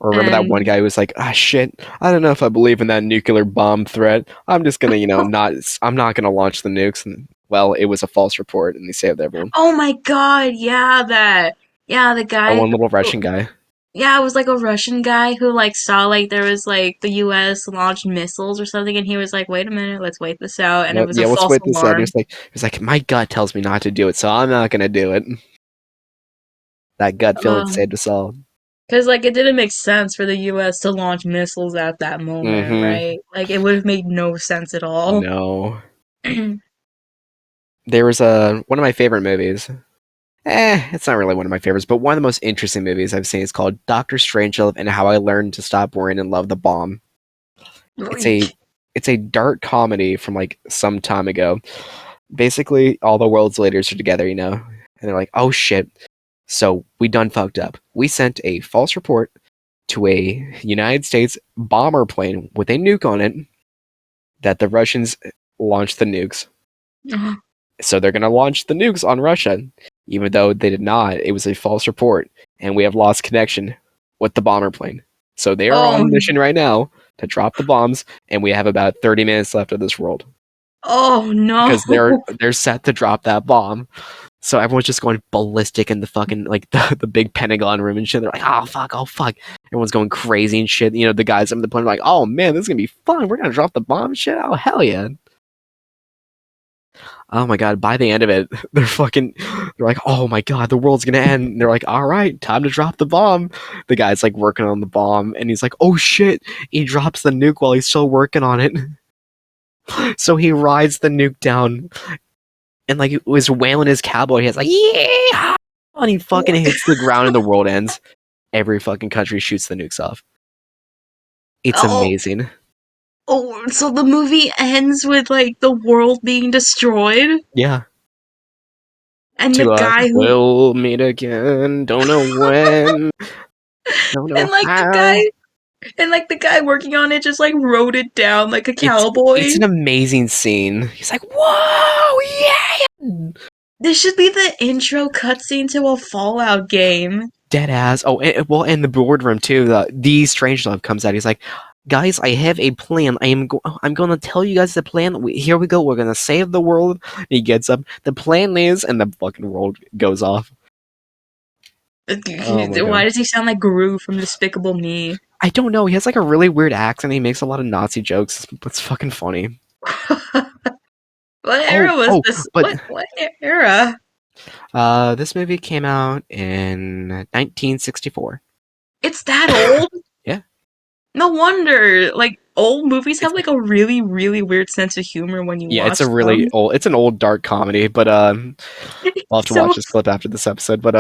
Or remember that one And guy who was like, ah, shit, I don't know if I believe in that nuclear bomb threat. I'm just gonna, I'm not gonna launch the nukes. And, well, it was a false report, and they saved everyone. oh my god, yeah, the That guy one little Russian guy. yeah, it was like a Russian guy who like saw like there was like the US launched missiles or something and he was like, "Wait a minute, let's wait this out." And it Yep, was a yeah, let's false wait this out. alarm. He was like, my gut tells me not to do it, so I'm not gonna do it. That gut feeling saved us all. Cuz like it didn't make sense for the US to launch missiles at that moment, Mm-hmm. right? Like it would have made no sense at all. No. There was one of my favorite movies. It's not really one of my favorites, but one of the most interesting movies I've seen is called Doctor Strangelove and How I Learned to Stop Worrying and Love the Bomb. It's a it's a dark comedy from like some time ago. Basically, all the world's leaders are together, and they're like, "Oh shit, so we done fucked up. We sent a false report to a United States bomber plane with a nuke on it that the Russians launched the nukes. So they're going to launch the nukes on Russia, even though they did not. It was a false report, and we have lost connection with the bomber plane. So they are Oh, on mission right now to drop the bombs, and we have about 30 minutes left of this world oh no. because they're set to drop that bomb. So everyone's just going ballistic in the fucking like the big Pentagon room and shit. They're like, oh fuck. Everyone's going crazy and shit. The guys on the plane are like, oh man, this is gonna be fun. We're gonna drop the bomb and shit. Oh hell yeah. Oh my god, by the end of it, they're like, oh my god, the world's gonna end. And they're like, all right, time to drop the bomb. The guy's like working on the bomb and he's like, oh shit. He drops the nuke while he's still working on it. So he rides the nuke down and like it was wailing his cowboy. He's like, yeah, and he fucking hits the ground and the world ends. Every fucking country shoots the nukes off. It's Oh, amazing. oh, so the movie ends with like the world being destroyed Yeah. and the To guy who we'll meet again. Don't know when. Don't know and like the how. guy and like the guy working on it just like wrote it down like a It's cowboy. an amazing scene. He's like, whoa, yeah. This should be the intro cutscene to a Fallout game. Dead ass. Oh, well, in the boardroom too. The Strangelove comes out. He's like, guys, I have a plan. I'm going to tell you guys the plan. Here we go. We're going to save the world. He gets up. The plan is, and the fucking world goes off. Oh my Why god. does he sound like Gru from Despicable Me? I don't know. He has like a really weird accent. He makes a lot of Nazi jokes. It's fucking funny. What Oh, era was oh, this? but What era? this movie came out in 1964. It's that old? Yeah, No wonder. Like old movies have it's like a really, really weird sense of humor when you yeah, it's a watch really them. old. It's an old dark comedy, but I'll have to So watch this clip after this episode. But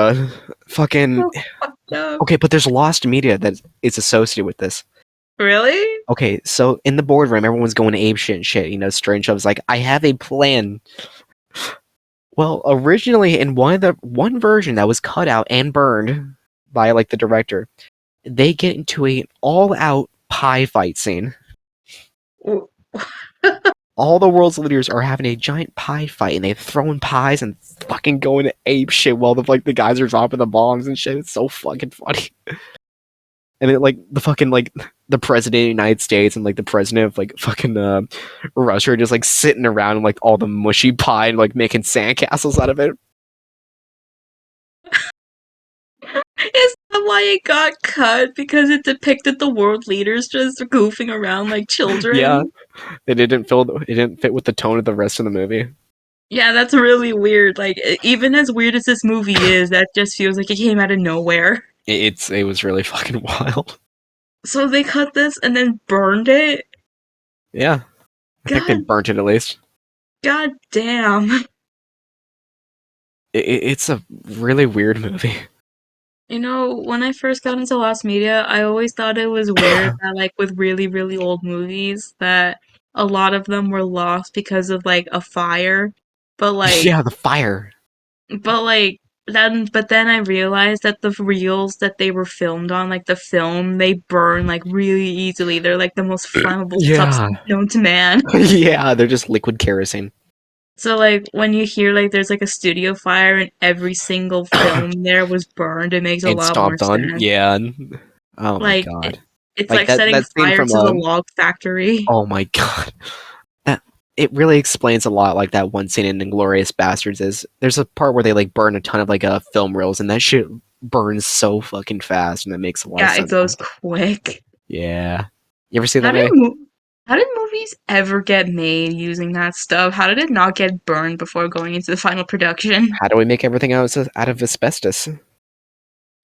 fucking so fucked up. okay. But there's lost media that is associated with this. Really? Okay, so in the boardroom, everyone's going ape shit and shit. Strangelove's like, I have a plan. Well, originally in one version that was cut out and burned by like the director, they get into a all-out pie fight scene. All the world's leaders are having a giant pie fight, and they're throwing pies and fucking going ape shit while the guys are dropping the bombs and shit. It's so fucking funny. And then like the fucking like the president of the United States and like the president of like fucking Russia are just like sitting around like all the mushy pie and like making sandcastles out of it. Is that why it got cut? Because it depicted the world leaders just goofing around like Yeah, children? it didn't fit with the tone of the rest of the movie. Yeah, that's really weird. Like, even as weird as this movie is, that just feels like it came out of nowhere. It was really fucking wild. So they cut this and then burned it? Yeah, I think they God, burnt it at least. god damn. It's a really weird movie. You know, when I first got into lost media, I always thought it was weird that, like, with really, really old movies, that a lot of them were lost because of, like, a fire. But, like, Yeah, the fire. but, like, but then I realized that the reels that they were filmed on, like, the film, they burn, like, really easily. They're, like, the most flammable Yeah, substance known to man. yeah, they're just liquid kerosene. So, like, when you hear, like, there's, like, a studio fire and every single film there was burned, it makes a And lot more stomped on. sense. Yeah. Oh my Like, god. it's Like like setting that scene fire from to the log factory. oh my god. That it really explains a lot like that one scene in Inglorious Bastards is there's a part where they like burn a ton of like film reels and that shit burns so fucking fast and that makes a lot of Yeah, it sense. goes quick. Yeah. You ever see How that did movie? mo- how did movies ever get made using that stuff? How did it not get burned before going into the final production? How do we make everything out of asbestos?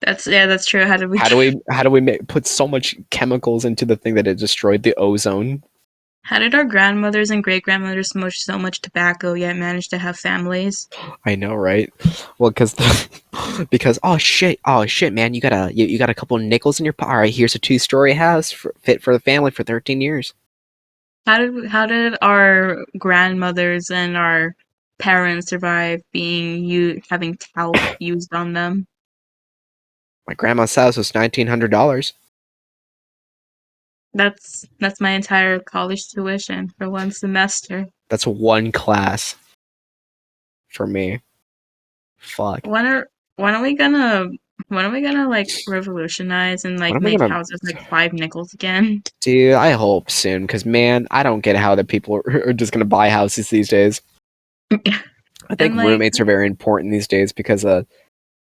That's true. How did we How do we put so much chemicals into the thing that it destroyed the ozone? how did our grandmothers and great grandmothers smoke so much tobacco yet manage to have families? I know, right? Well, because because oh shit, man, you got a couple of nickels in your pocket. All right, here's a 2-story house fit for the family for 13 years. How did our grandmothers and our parents survive being having talc used on them? My grandma's house was $1,900. That's my entire college tuition for one semester. That's one class for me. Fuck. When are when are we gonna when are we gonna like revolutionize and What like am I make gonna houses like 5 nickels again? do? I hope soon, because man, I don't get how the people are just gonna buy houses these days. I think And like roommates are very important these days because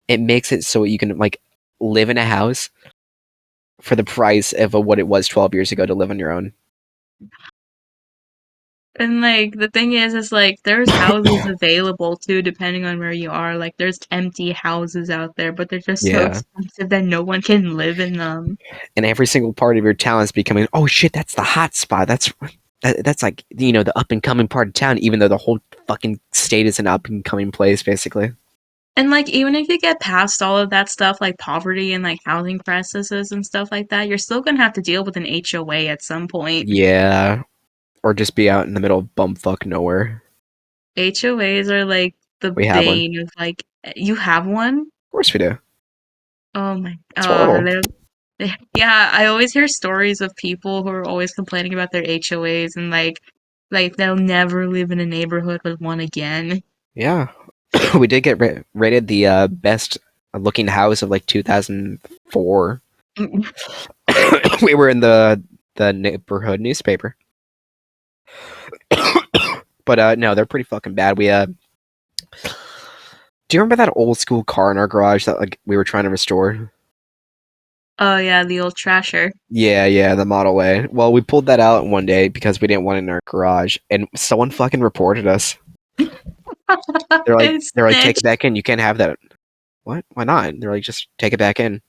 it makes it so you can like live in a house for the price of what it was 12 years ago to live on your own. the thing is like there's houses available too depending on where you are. Like there's empty houses out there, but they're just so Yeah. expensive that no one can live in them. And every single part of your town is becoming, oh shit, that's the hot spot. That's like the up and coming part of town, even though the whole fucking state is an up and coming place, basically. And like even if you get past all of that stuff like poverty and like housing crises and stuff like that, you're still gonna have to deal with an HOA at some point. Yeah, or just be out in the middle of bumfuck nowhere. HOAs are like the We have one. bane of like you have one? Of course we do. Oh my It's horrible. yeah, I always hear stories of people who are always complaining about their HOAs and like they'll never live in a neighborhood with one again. Yeah, we did get rated the best looking house of like 2004. We were in the neighborhood newspaper. But no, they're pretty fucking bad. Do you remember that old school car in our garage that like we were trying to restore? Oh yeah, the old trasher. Yeah, the Model A. Well, we pulled that out one day because we didn't want it in our garage, and someone fucking reported us. It's They're like, take it snitched. back in. You can't have that. What? Why not? They're like, just take it back in.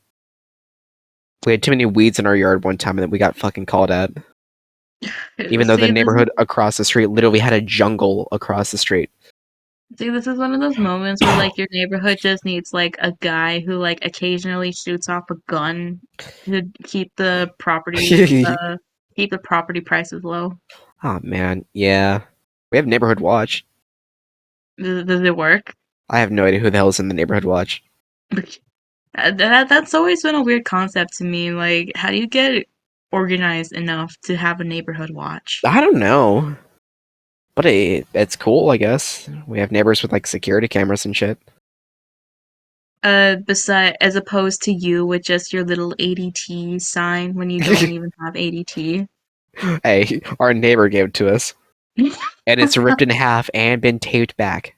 We had too many weeds in our yard one time, and then we got fucking called at. Even though the See, neighborhood across the street literally had a jungle across the street. this is one of those moments where like your neighborhood just needs like a guy who like occasionally shoots off a gun to keep the property prices low. Oh man, yeah. We have neighborhood watch. Does it work? I have no idea who the hell's in the neighborhood watch. That's always been a weird concept to me. Like, how do you get organized enough to have a neighborhood watch? I don't know. But it's cool, I guess. We have neighbors with like security cameras and shit. beside as opposed to you with just your little ADT sign when you don't even have ADT. Hey, our neighbor gave it to us, and it's ripped in half and been taped back.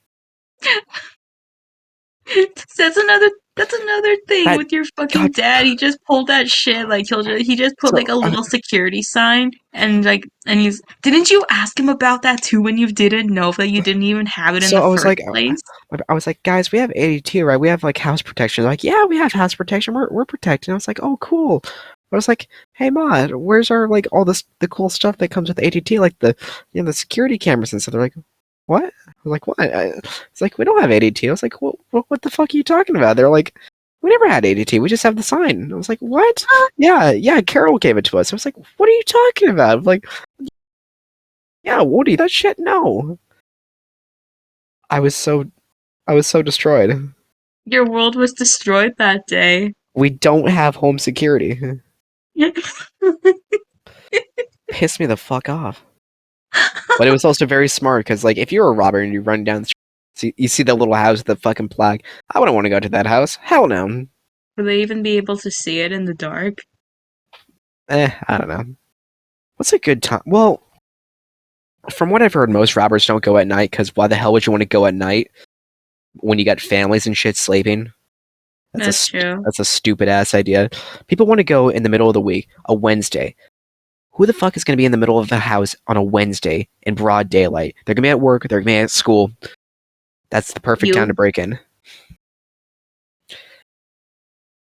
That's another that's another thing That with your God. fucking dad. He just pulled that shit. Like he just put So like a little security sign and he's didn't you ask him about that too when you didn't know that you didn't even have it in so the I was first like, place? I was like, guys, we have ADT, right? We have like house protection. They're like, yeah, we have house protection. We're protected. And I was like, oh, cool. I was like, hey, Mod, where's our like all this the cool stuff that comes with ADT, like the the security cameras and stuff. They're like, what? I was like, what? It's like we don't have ADT. I was like, what the fuck are you talking about? They're like, we never had ADT. We just have the sign. And I was like, what? Yeah, Carol gave it to us. I was like, what are you talking about? I'm like, yeah, Woody, that shit, no. I was so I was so destroyed. Your world was destroyed that day. We don't have home security. Pissed me the fuck off. But it was also very smart because, like, if you're a robber and you run down the street, you see the little house with the fucking plaque. I wouldn't want to go to that house. Hell no. Will they even be able to see it in the dark? I don't know. What's a good time? Well, from what I've heard, most robbers don't go at night because why the hell would you want to go at night when you got families and shit sleeping? That's true. That's a stupid ass idea. People want to go in the middle of the week, a Wednesday. Who the fuck is going to be in the middle of the house on a Wednesday in broad daylight? They're going to be at work. They're going to be at school. That's the perfect time to You break in.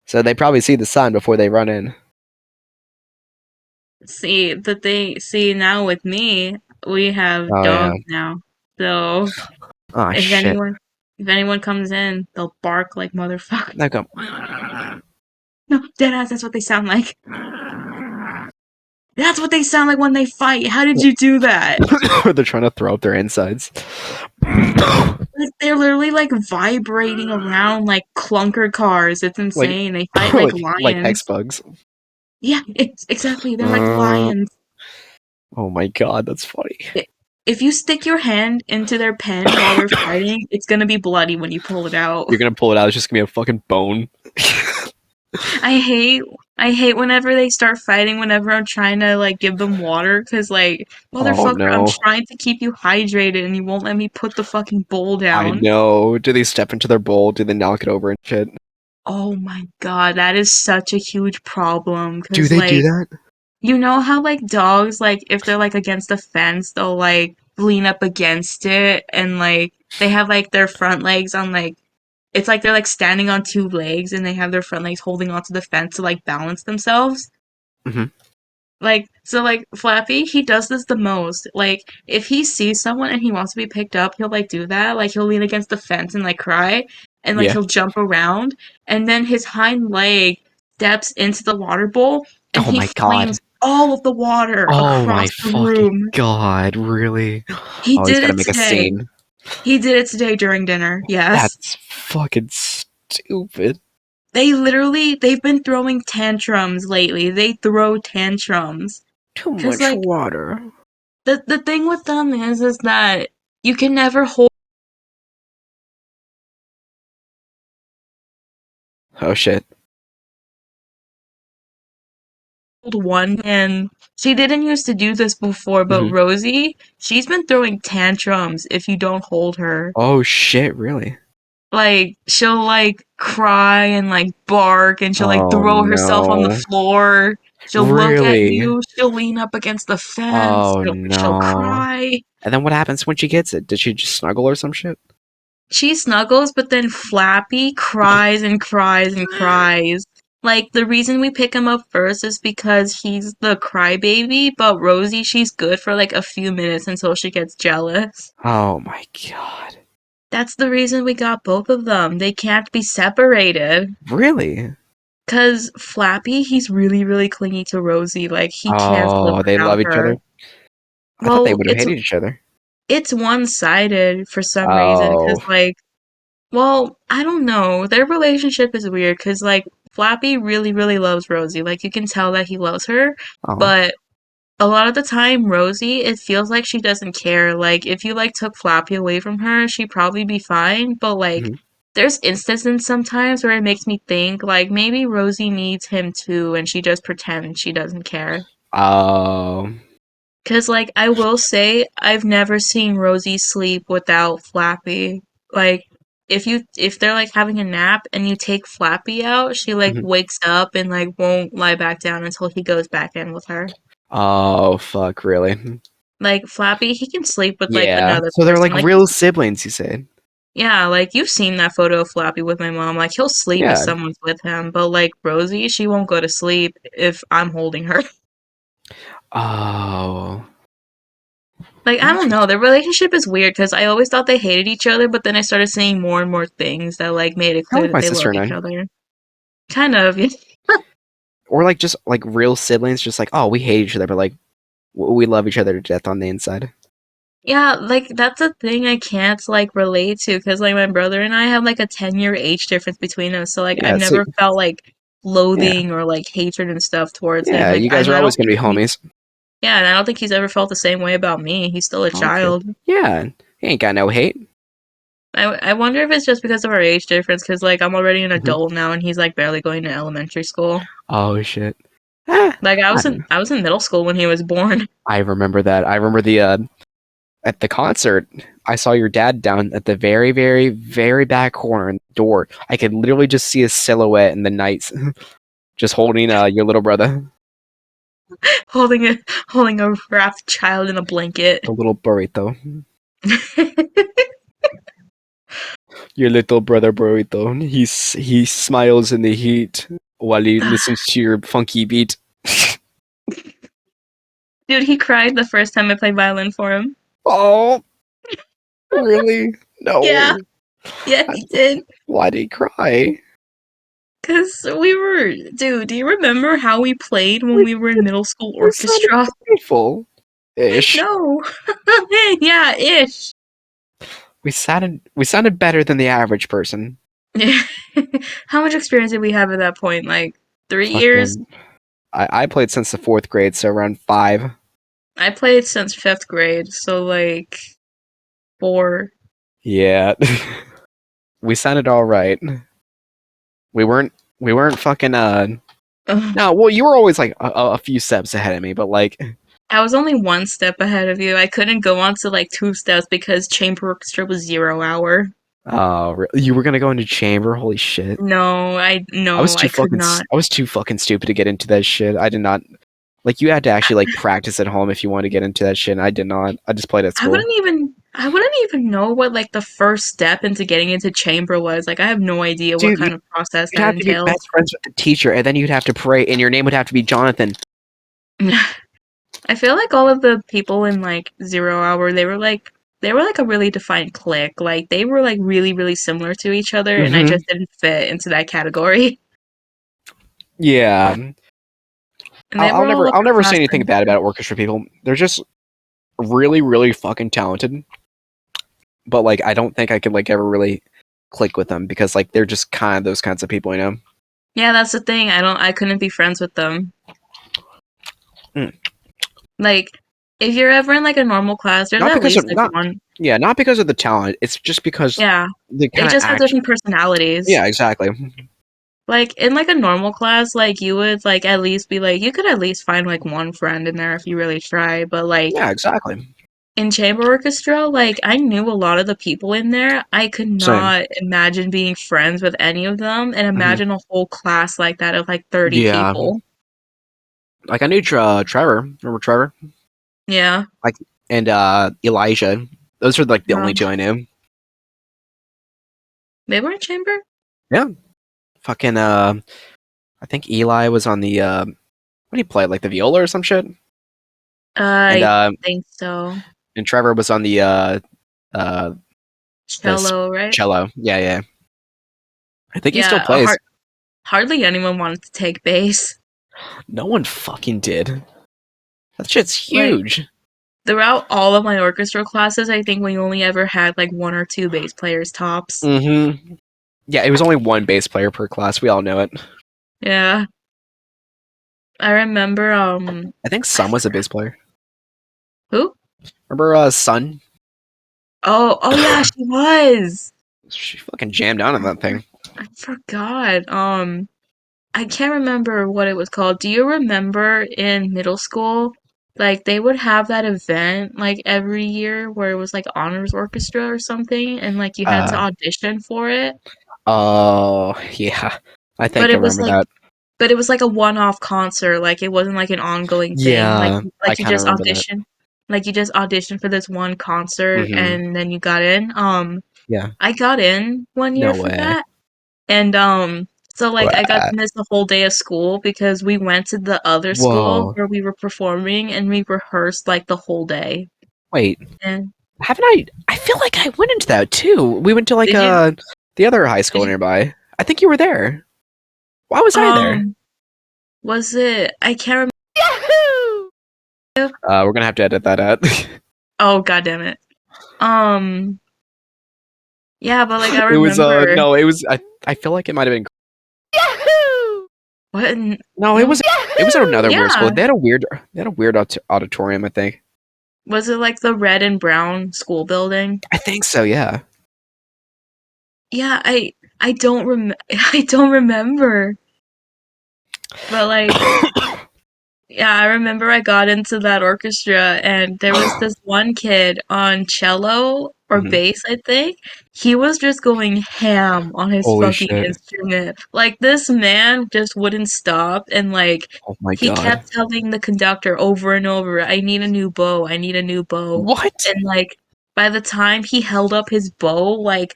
So they probably see the sun before they run in. see now with me, we have Oh yeah. dogs now. So Oh if shit. anyone comes in, they'll bark like motherfuckers. They go. No, deadass, that's what they sound like. That's what they sound like when they fight. How did you do that? They're trying to throw up their insides. Like, they're literally like vibrating around like clunker cars. It's like, insane. They fight like like hex lions. bugs. Yeah, exactly. They're like Uh, lions. oh my god, that's funny. I- If you stick your hand into their pen while they're fighting, it's gonna be bloody when you pull it out. You're gonna pull it out. It's just gonna be a fucking bone. I hate I hate whenever they start fighting whenever I'm trying to like give them water cause like Oh motherfucker I'm no. trying to keep you hydrated and you won't let me put the fucking bowl I down. know. Do they step into their bowl? Do they knock it over and shit? Oh my god, that is such a huge problem Do cause they do like that? you know how like dogs like if they're like against a fence they'll like lean up against it and like they have like their front legs on like it's like they're like standing on two legs and they have their front legs holding onto the fence to like balance themselves. Hmm. Like, so like Flappy, he does this the most. Like, if he sees someone and he wants to be picked up, he'll like do that. Like, he'll lean against the fence and like cry, and like Yeah. he'll jump around, and then his hind leg steps into the water bowl, and Oh he my god. flings all of the water Oh my across the fucking room. god. Really? He Oh, he's did gotta it make a today. scene. He did it today during dinner. Yes. That's fucking stupid. They've been throwing tantrums lately. They throw tantrums. Too Cause much like water. the thing with them is that you can never hold Oh shit. one and she didn't used to do this before, but Hmm. Rosie, she's been throwing tantrums if you don't hold her. Oh shit, really? Like she'll like cry and like bark and she'll like Oh throw herself on the no. floor. She'll look at Really? you, she'll lean up against the fence, Oh she'll no. cry. And then what happens when she gets it? Did she just snuggle or some shit? She snuggles, but then Flappy cries and cries and cries. Like, the reason we pick him up first is because he's the crybaby, but Rosie, she's good for like a few minutes until she gets jealous. Oh my god. That's the reason we got both of them. They can't be separated. Really? Cause Flappy, he's really, really clingy to Rosie. Like, he can't live Oh, they without love each her. other? I thought they Well, would have hated each other. it's one-sided for some reason, Oh. cause like well, I don't know. Their relationship is weird because, like, Flappy really, really loves Rosie. Like, you can tell that he loves her, Oh. but a lot of the time, Rosie, it feels like she doesn't care. Like, if you, like, took Flappy away from her, she'd probably be fine, but, like, Mhm. there's instances sometimes where it makes me think like maybe Rosie needs him too, and she just pretends she doesn't care. Oh. Cause like I will say I've never seen Rosie sleep without Flappy. Like if they're like having a nap and you take Flappy out, she like Mhm. wakes up and like won't lie back down until he goes back in with her. Oh, fuck, really? Like Flappy, he can sleep with like Yeah. another So they're person. like Like real siblings, you said? yeah, like you've seen that photo of Flappy with my mom. Like he'll sleep if Yeah. someone's with him, but like Rosie, she won't go to sleep if I'm holding her. Oh. Like, I don't know. Interesting. Their relationship is weird because I always thought they hated each other, but then I started seeing more and more things that, like, made it Kind of clear like that my they sister love and each I. other. Kind of. Or like just like real siblings, just like, oh, we hate each other, but like we love each other to death on the inside. Yeah, like, that's a thing I can't, like, relate to because, like, my brother and I have, like, a 10-year age difference between us. So, like, I've Yeah, so never felt, like, yeah. loathing or, like, hatred and stuff towards him. Yeah, Like, you guys and are I always don't gonna think be he, homies. yeah, and I don't think he's ever felt the same way about me. He's still a Okay. child. Yeah. He ain't got no hate. I wonder if it's just because of our age difference because, like, I'm already an Mhm. adult now and he's, like, barely going to elementary school. Oh shit. Ah, Like I don't know. I was in middle school when he was born. I remember that. I remember the at the concert. I saw your dad down at the very, very, very back corner in the door. I could literally just see a silhouette in the night, just holding your little brother, Holding a wrapped child in a blanket. the little burrito. Your little brother burrito. He smiles in the heat while he listens to your funky beat. Dude, he cried the first time I played violin for him. Oh, really? Yeah, No. yeah, I- he did. Why did he cry? Cause we were, dude. Do you remember how we played when We, we were in middle school we sounded orchestra? grateful ish. No. Yeah, ish. We sounded better than the average person. How much experience did we have at that point? Like 3 years? Fucking I played since the fourth grade, so around 5. I played since fifth grade, so like 4. Yeah. We sounded all right. We weren't fucking Ugh. no, well you were always like a few steps ahead of me, but like I was only one step ahead of you. I couldn't go on to like 2 steps because chamber orchestra was 0 hour. you were gonna go into chamber, holy shit. No, I could not. I was too fucking stupid to get into that shit. I did not like you had to actually like practice at home if you wanted to get into that shit, and I did not. I just played at school. I wouldn't even know what like the first step into getting into chamber was. Like I have no idea what Dude, kind of process you'd that have to be entails. best friends with the teacher, and then you'd have to pray, and your name would have to be Jonathan. I feel like all of the people in like 0 hour, they were like a really defined clique. Like they were like really, really similar to each other and I Hmm. just didn't fit into that category. Yeah, And they were all I'll upper never say class anything bad princess. about orchestra people. They're just really, really fucking talented. But like, I don't think I could like ever really click with them because like they're just kind of those kinds of people, you know. Yeah, that's the thing. I couldn't be friends with them. Mm. Like, if you're ever in like a normal class, there's Not at because least of like not one. yeah, not because of the talent. It's just because Yeah, they they kind of just have act. different personalities. Yeah, exactly. Like in like a normal class, like you would like at least be like you could at least find like one friend in there if you really try. But like Yeah, exactly. in chamber orchestra, like I knew a lot of the people in there. I could Same. not imagine being friends with any of them, and Hmm. imagine a whole class like that of like 30 Yeah, people. like I knew Trevor. Remember Trevor? Yeah. Like and Elijah. Those are like the only Um, two I knew. they were in chamber. Yeah. Fucking I think Eli was on the what do you play? Like the viola or some shit? And I think so. Trevor was on uh the Cello, right? cello. Yeah, yeah. I think he still Yeah. plays. Hardly anyone wanted to take bass. No one fucking did. That shit's Like huge. throughout all of my orchestra classes, I think we only ever had like one or two bass players tops. Mm-hmm. Yeah, it was only one bass player per class. We all know it. Yeah. I remember I think I Sun was a forgot bass player. who? Remember Sun? Oh yeah, she was. She fucking jammed out on that thing. I forgot. I can't remember what it was called. Do you remember in middle school, like they would have that event like every year where it was like honors orchestra or something, and like you had to Uh, audition for it, oh yeah, I but think I it was remember like that. but it was like a one-off concert, like it wasn't like an ongoing thing. Yeah, I kind of remember that. Like you just auditioned for this one concert Mm-hmm. and then you got in. Yeah. I got in one year No for way. that. And so like I got What? to miss the whole day of school because we went to the other school Whoa. where we were performing and we rehearsed like the whole day. Wait, And haven't I? I feel like I went into that too. We went to like did you the other high did school you nearby. I think you were there. Why was I there? um was it I can't Yahoo! remember. We're gonna have to edit that out. Oh god damn it. Um yeah, but like I It was remember no, it was I feel like it might have been Yahoo! what No, no it was another weird school. yeah. They had a weird auditorium, I think. Was it like the red and brown school building? I think so, yeah. Yeah, I don't I don't remember. But like yeah, I remember I got into that orchestra and there was this one kid on cello or Mhm. bass, I think. He was just going ham on his Holy fucking shit. instrument. Like this man just wouldn't stop and like Oh my he god. kept telling the conductor over and over, I need a new bow, I need a new bow. What? And like by the time he held up his bow, like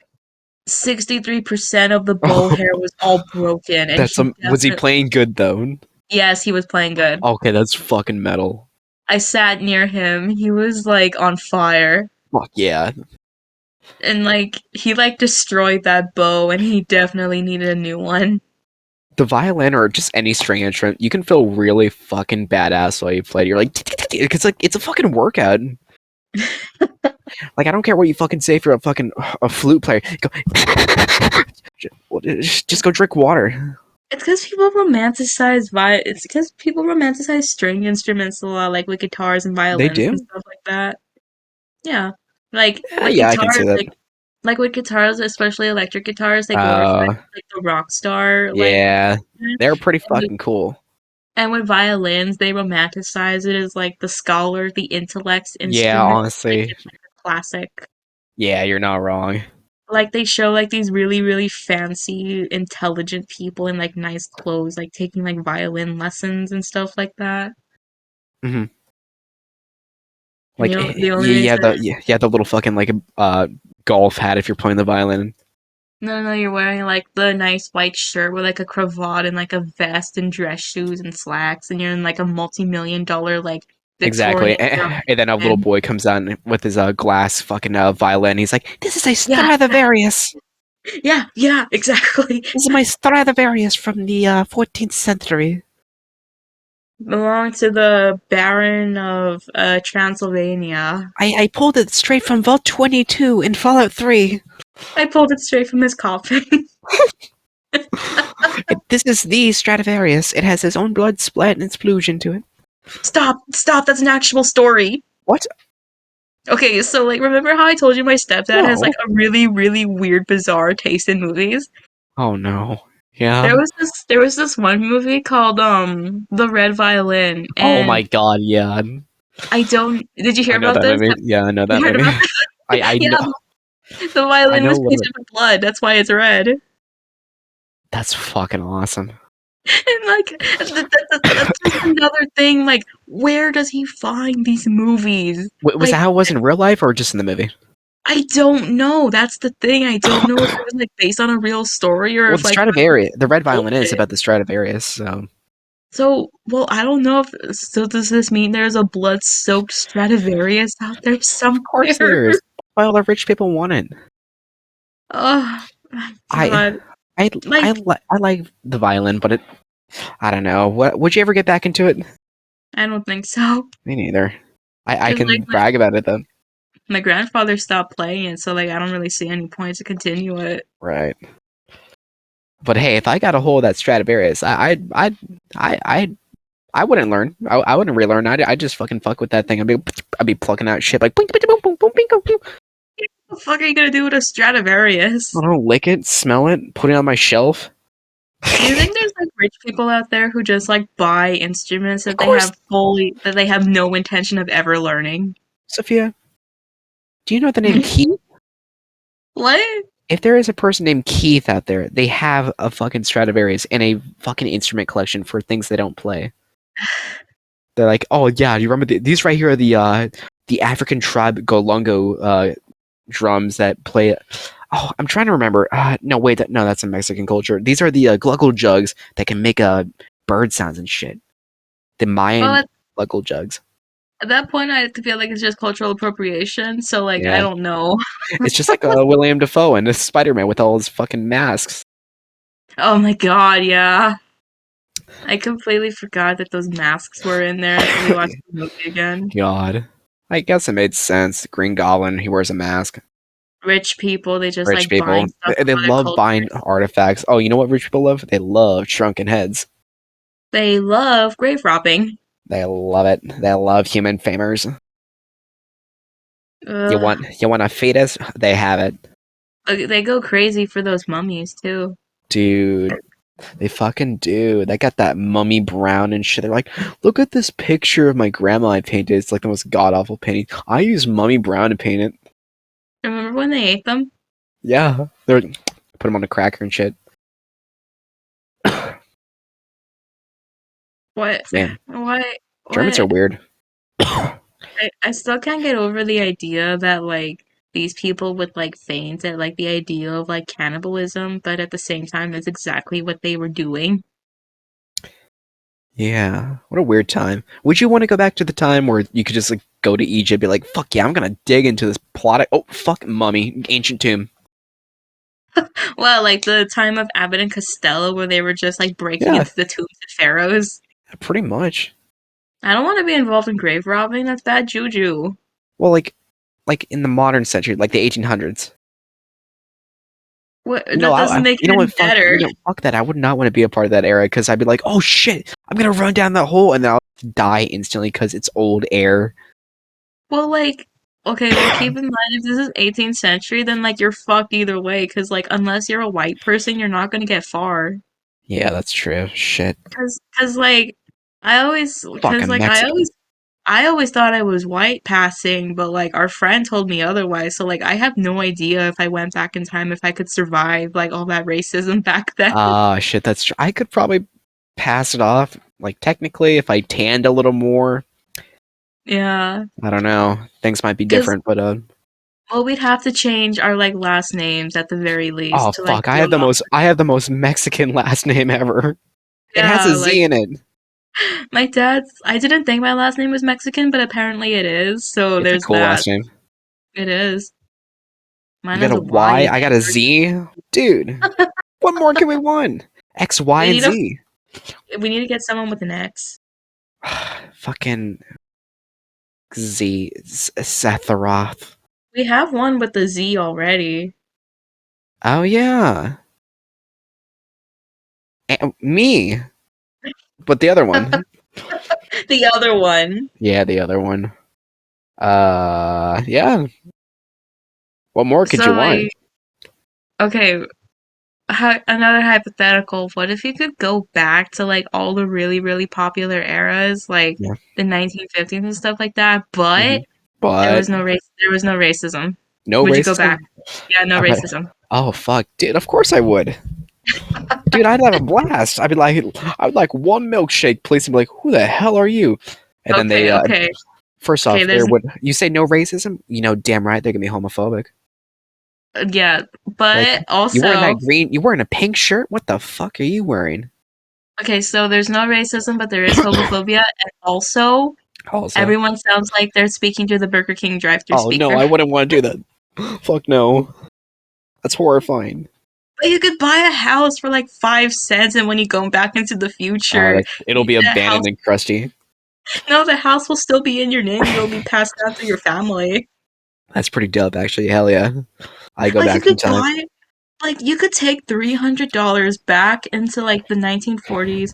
63% of the bow Oh, hair was all broken and he was he definitely playing good though? yes, he was playing good. Okay, that's fucking metal. I sat near him. He was like on fire. Fuck yeah. And like he like destroyed that bow and he definitely needed a new one. The violin or just any string instrument, you can feel really fucking badass while you play it. You're like, it's like it's a fucking workout. Like I don't care what you fucking say if you're a flute player. Go, just go drink water. It's because people romanticize string instruments a lot, like with guitars and They violins and do. stuff like that. Yeah. Like Yeah, I can see that. like with guitars, especially electric guitars, they glorify Uh, like the rock star like yeah, they're pretty and fucking cool. with violins, they romanticize it as like the scholar, the intellect's Yeah, instrument, like honestly, it's like a classic. yeah, you're not wrong. Like they show like these really, really fancy, intelligent people in like nice clothes, like taking like violin lessons and stuff like that. Hmm. And Like, the only reason yeah, the little fucking like golf hat if you're playing the violin. no, you're wearing like the nice white shirt with like a cravat and like a vest and dress shoes and slacks, and you're in like a multi-million-dollar like Victorian Exactly. era And then a little mansion. boy comes on with his glass fucking violin. He's like, "This is a Yeah, Stradivarius. yeah, exactly. This is my Stradivarius from the 14th century. Belonged to the Baron of Transylvania. I pulled it straight from Vault 22 in Fallout 3. I pulled it straight from his coffin. This is the Stradivarius. It has its own blood splat and explosion to it." Stop, that's an actual story. What? Okay, so like remember how I told you my stepdad has like No. a really, really weird, bizarre taste in movies? Oh no. Yeah. There was this one movie called The Red Violin Oh my and god, yeah. I don't did you hear I know about that this? movie. Yeah, I know You that heard movie. about this? I Yeah, know the I violin know was a little bit. painted with blood, that's why it's red. That's fucking awesome. And like that's just another thing, like where does he find these movies? Was that Like how it was in real life or just in the movie? I don't know. That's the thing. I don't know if it was like based on a real story or Well, if the like Stradivarius, the red violin is bullshit. about the Stradivarius, so So, well, I don't know if so. Does this mean there's a blood-soaked Stradivarius out there of course somewhere? there is. Why all the rich people want it. Oh my I, god! Like, I like the violin, but I don't know. What would you ever get back into it? I don't think so. Me neither. I Cause can brag about it though. my grandfather stopped playing it, so like I don't really see any point to continue it. Right. But hey, if I got a hold of that Stradivarius, I I wouldn't learn. I wouldn't relearn. I'd just fucking fuck with that thing. I'd be plucking out shit like boing, boing, boing, boing, boing, boing, boing. What the fuck are you gonna do with a I Stradivarius? don't know, lick it, smell it, put it on my shelf. Do you think there's like rich people out there who just like buy instruments Of that course, they have no intention of ever learning? Sophia, do you know the name Keith? What? If there is a person named Keith out there, they have a fucking Stradivarius and a fucking instrument collection for things they don't play. They're like, oh yeah, do you remember these right here are the African tribe Golongo drums that play. Oh, I'm trying to remember. No, wait, no, that's a Mexican culture. These are the gluggle jugs that can make bird sounds and shit. The Well, Mayan gluggle jugs. at that point, I feel like it's just cultural appropriation. So like, I Yeah, don't know. it's just like William Dafoe and this Spider-Man with all his fucking masks. Oh my god, yeah. I completely forgot that those masks were in there until we watched the movie again. God, I guess it made sense. Green Goblin, he wears a mask. Rich people, they just Rich like people, buying stuff they from other love buying cultures. artifacts. Oh, you know what rich people love? They love shrunken heads. They love grave robbing. They love it. They love human femurs. Ugh. You want a fetus? They have it. They go crazy for those mummies too. Dude, they fucking do. They got that mummy brown and shit. They're like, look at this picture of my grandma I painted. It's like the most god awful painting. I used mummy brown to paint it. Remember when they ate them? Yeah. They're put them on a cracker and shit. What? Man, What? Germans are What? weird. I still can't get over the idea that like these people would like faint at like the idea of like cannibalism, but at the same time that's exactly what they were doing. Yeah, what a weird time. Would you want to go back to the time where you could just like go to Egypt, be like, "Fuck yeah, I'm gonna dig into this plot." Oh, fuck, mummy, ancient tomb. Well, like the time of Abbott and Costello where they were just like breaking Yeah, into the tombs of pharaohs. pretty much. I don't want to be involved in grave robbing. That's bad juju. Well, like in the modern century, like the 1800s. What? You know, That doesn't make you it know any what? Fuck, better. fuck that. I would not want to be a part of that era because I'd be like, "Oh shit, I'm gonna run down that hole," and then I'll die instantly because it's old air. Well, like, okay, well, keep in mind if this is 18th century, then like you're fucked either way, because like unless you're a white person, you're not gonna get far. Yeah, that's true. Shit, Cause like cause fucking like Mexican. I always thought I was white passing, but like our friend told me otherwise. So like I have no idea if I went back in time if I could survive like all that racism back then. Ah, shit, that's true. I could probably pass it off. Like technically, if I tanned a little more, Yeah, I don't know. Things might be cause different, but well, we'd have to change our like last names at the very oh least to like fuck, belong. I have the most Mexican last name ever. It has Yeah, a like Z in it. my dad's. I didn't think my last name was Mexican, but apparently it is. So It's a there's cool that. last name. It is. You Mine got has a a Y Y, in I got a Z. Dude, what more can we want? X, it. Y, and Z. We need to get someone with an X. Fucking Z. Setharoth. We have one with the Z already. Oh yeah. Me. But the other one. The other one. Yeah, the other one. Yeah. What more could you So want? like, okay, another hypothetical. What if you could go back to like all the really, really popular eras, like Yeah. the 1950s and stuff like that, hmm but there But was no race. There was no racism. no Would you go back? racism. Yeah, no Okay. racism. Oh fuck, dude! Of course I would. Dude, I'd have a blast. I would like one milkshake, please, and be like, "Who the hell are you?" And then Okay, okay, first okay. off, there There's would you say no racism? You know, damn right they're gonna be homophobic. yeah, Like, but you wearing also that green? You wearing a pink shirt? What the fuck are you wearing? okay. So there's no racism, but there is homophobia, and also Also, everyone sounds like they're speaking through the Burger King drive-through oh no, speaker. I wouldn't want to do that. Fuck no, that's horrifying. But you could buy a house for like 5 cents, and when you go back into the future, It'll be that house abandoned and crusty. no, the house will still be in your name, and it'll be passed down through your family. That's pretty dope, actually. Hell yeah, I go Like you back in could time. buy like you could take $300 back into like the 1940s,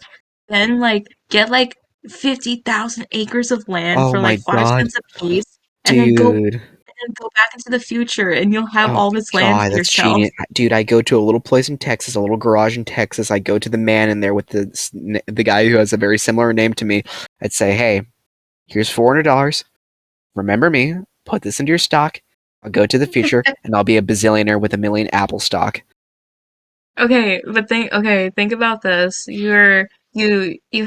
then like get like 50,000 acres of land Oh for like my five god, cents a piece, and then go dude. then go back into the future, and you'll have Oh all this land God, to that's yourself. genius, dude. I go to a little place in Texas, a little garage in Texas. I go to the man in there with the guy who has a very similar name to me. I'd say, hey, here's $400. Remember me. Put this into your stock. I'll go to the future, and I'll be a bazillionaire with 1 million Apple stock. Think about this. You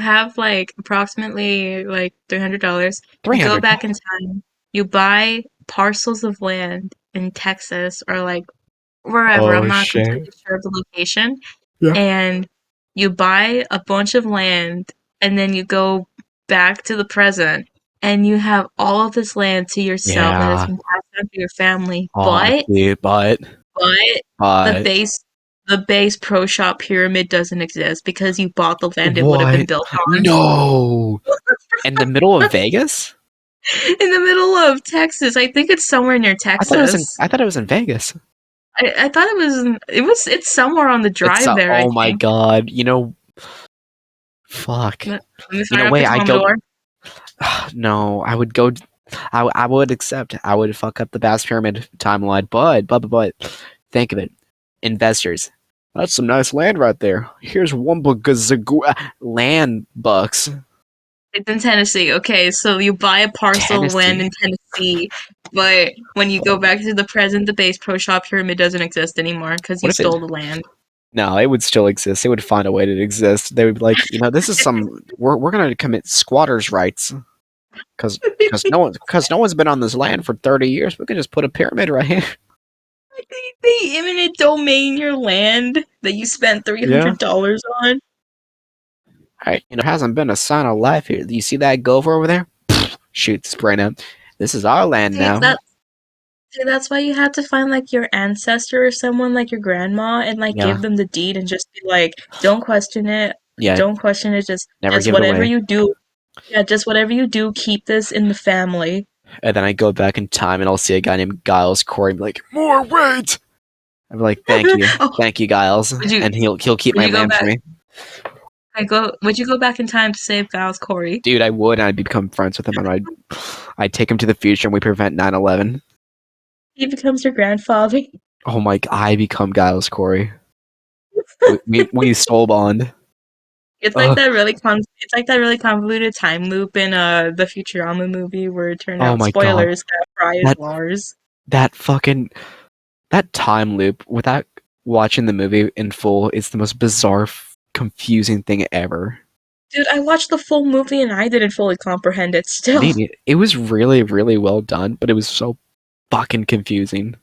have like approximately like $300. You go 300. back in time. You buy parcels of land in Texas or like wherever. I'm Oh not completely shit. sure of the location. Yeah. And you buy a bunch of land and then you go back to the present and you have all of this land to yourself that has Yeah. been passed down to your family. Oh, But dude, but the but, base pro shop pyramid doesn't exist because you bought the land it would have been what? built on. No. In the middle of Vegas? In the middle of Texas. I think it's somewhere near I thought it was in. Texas. I thought it was in Vegas. I thought it's somewhere on the It's. drive there, I Oh my think. god. Fuck. Let me You know, fire up wait. your I home go. door. No, I would go. I would accept. I would fuck up the Bass Pyramid timeline, but. Think of it, investors. That's some nice land right there. Here's one land bucks. It's in Tennessee. Okay, so you buy a parcel of land in Tennessee. Tennessee, but when you go back to the present, the base pro shop pyramid doesn't exist anymore because What you if it? stole the land. No, it would still exist. They would find a way to exist. They would be like, this is some. We're gonna commit squatters' rights because no one's been on this land for 30 years. We can just put a pyramid right here. They eminent domain your land that you spent three Yeah. hundred dollars on. All right. There hasn't been a sign of life here. Do you see that gopher over there? Shoot, spray up. This is our land See, now. that's why you had to find like your ancestor or someone like your grandma and like Yeah. give them the deed and just be like, don't question it, Yeah. don't question it, Never just give it whatever away. you do, yeah, just whatever you do, keep this in the family. And then I go back in time and I'll see a guy named Giles Corey and be like, more weight. I'm like, Oh, thank you, Giles, would you and he'll keep would my you go land for back? me, Would you go back in time to save Giles Corey? dude. I would, and I'd become friends with him, and I'd take him to the future, and we prevent 9/11. He becomes your grandfather. Oh my! I become Giles Corey. We stole bond. Ugh. It's like that really convoluted time loop in the Futurama movie where it turned Oh out my god! spoilers that Fry is That Lars. that fucking that time loop without watching the movie in full is the most bizarre, confusing thing ever. Dude, I watched the full movie and I didn't fully comprehend it still. Maybe it was really, really well done, but it was so fucking confusing.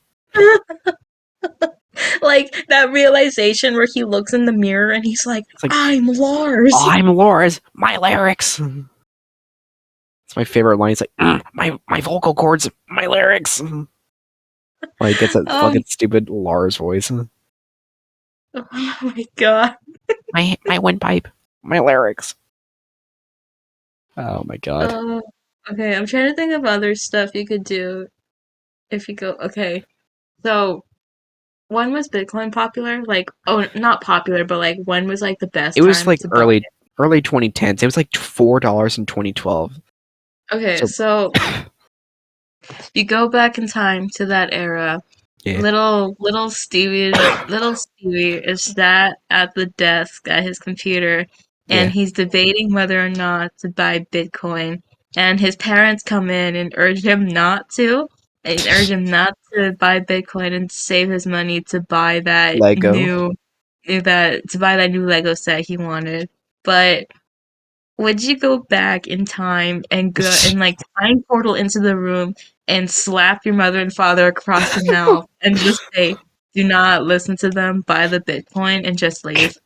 Like that realization where he looks in the mirror and he's like, It's like, I'm Lars. I'm Lars. My lyrics. It's my favorite line. It's like, my vocal cords, my lyrics. Like, it's that Um, fucking stupid Lars voice. oh my god. My windpipe, my lyrics. Oh my god. Uh, okay, I'm trying to think of other stuff you could do if you go. Okay, so when was Bitcoin popular? Like, oh, not popular, but like when was like the It best was time like to buy early 2010s. It was like $4 in 2012. it? Okay, So so you go back in time to that era. yeah, Little Stevie is sat at the desk at his computer, and yeah. he's debating whether or not to buy Bitcoin. And his parents come in and urge him not to, and urge him not to buy Bitcoin and save his money to buy Lego. that new Lego set he wanted. But would you go back in time and go and like time portal into the room and slap your mother and father across the mouth and just say, "Do not listen to them. Buy the Bitcoin and just leave."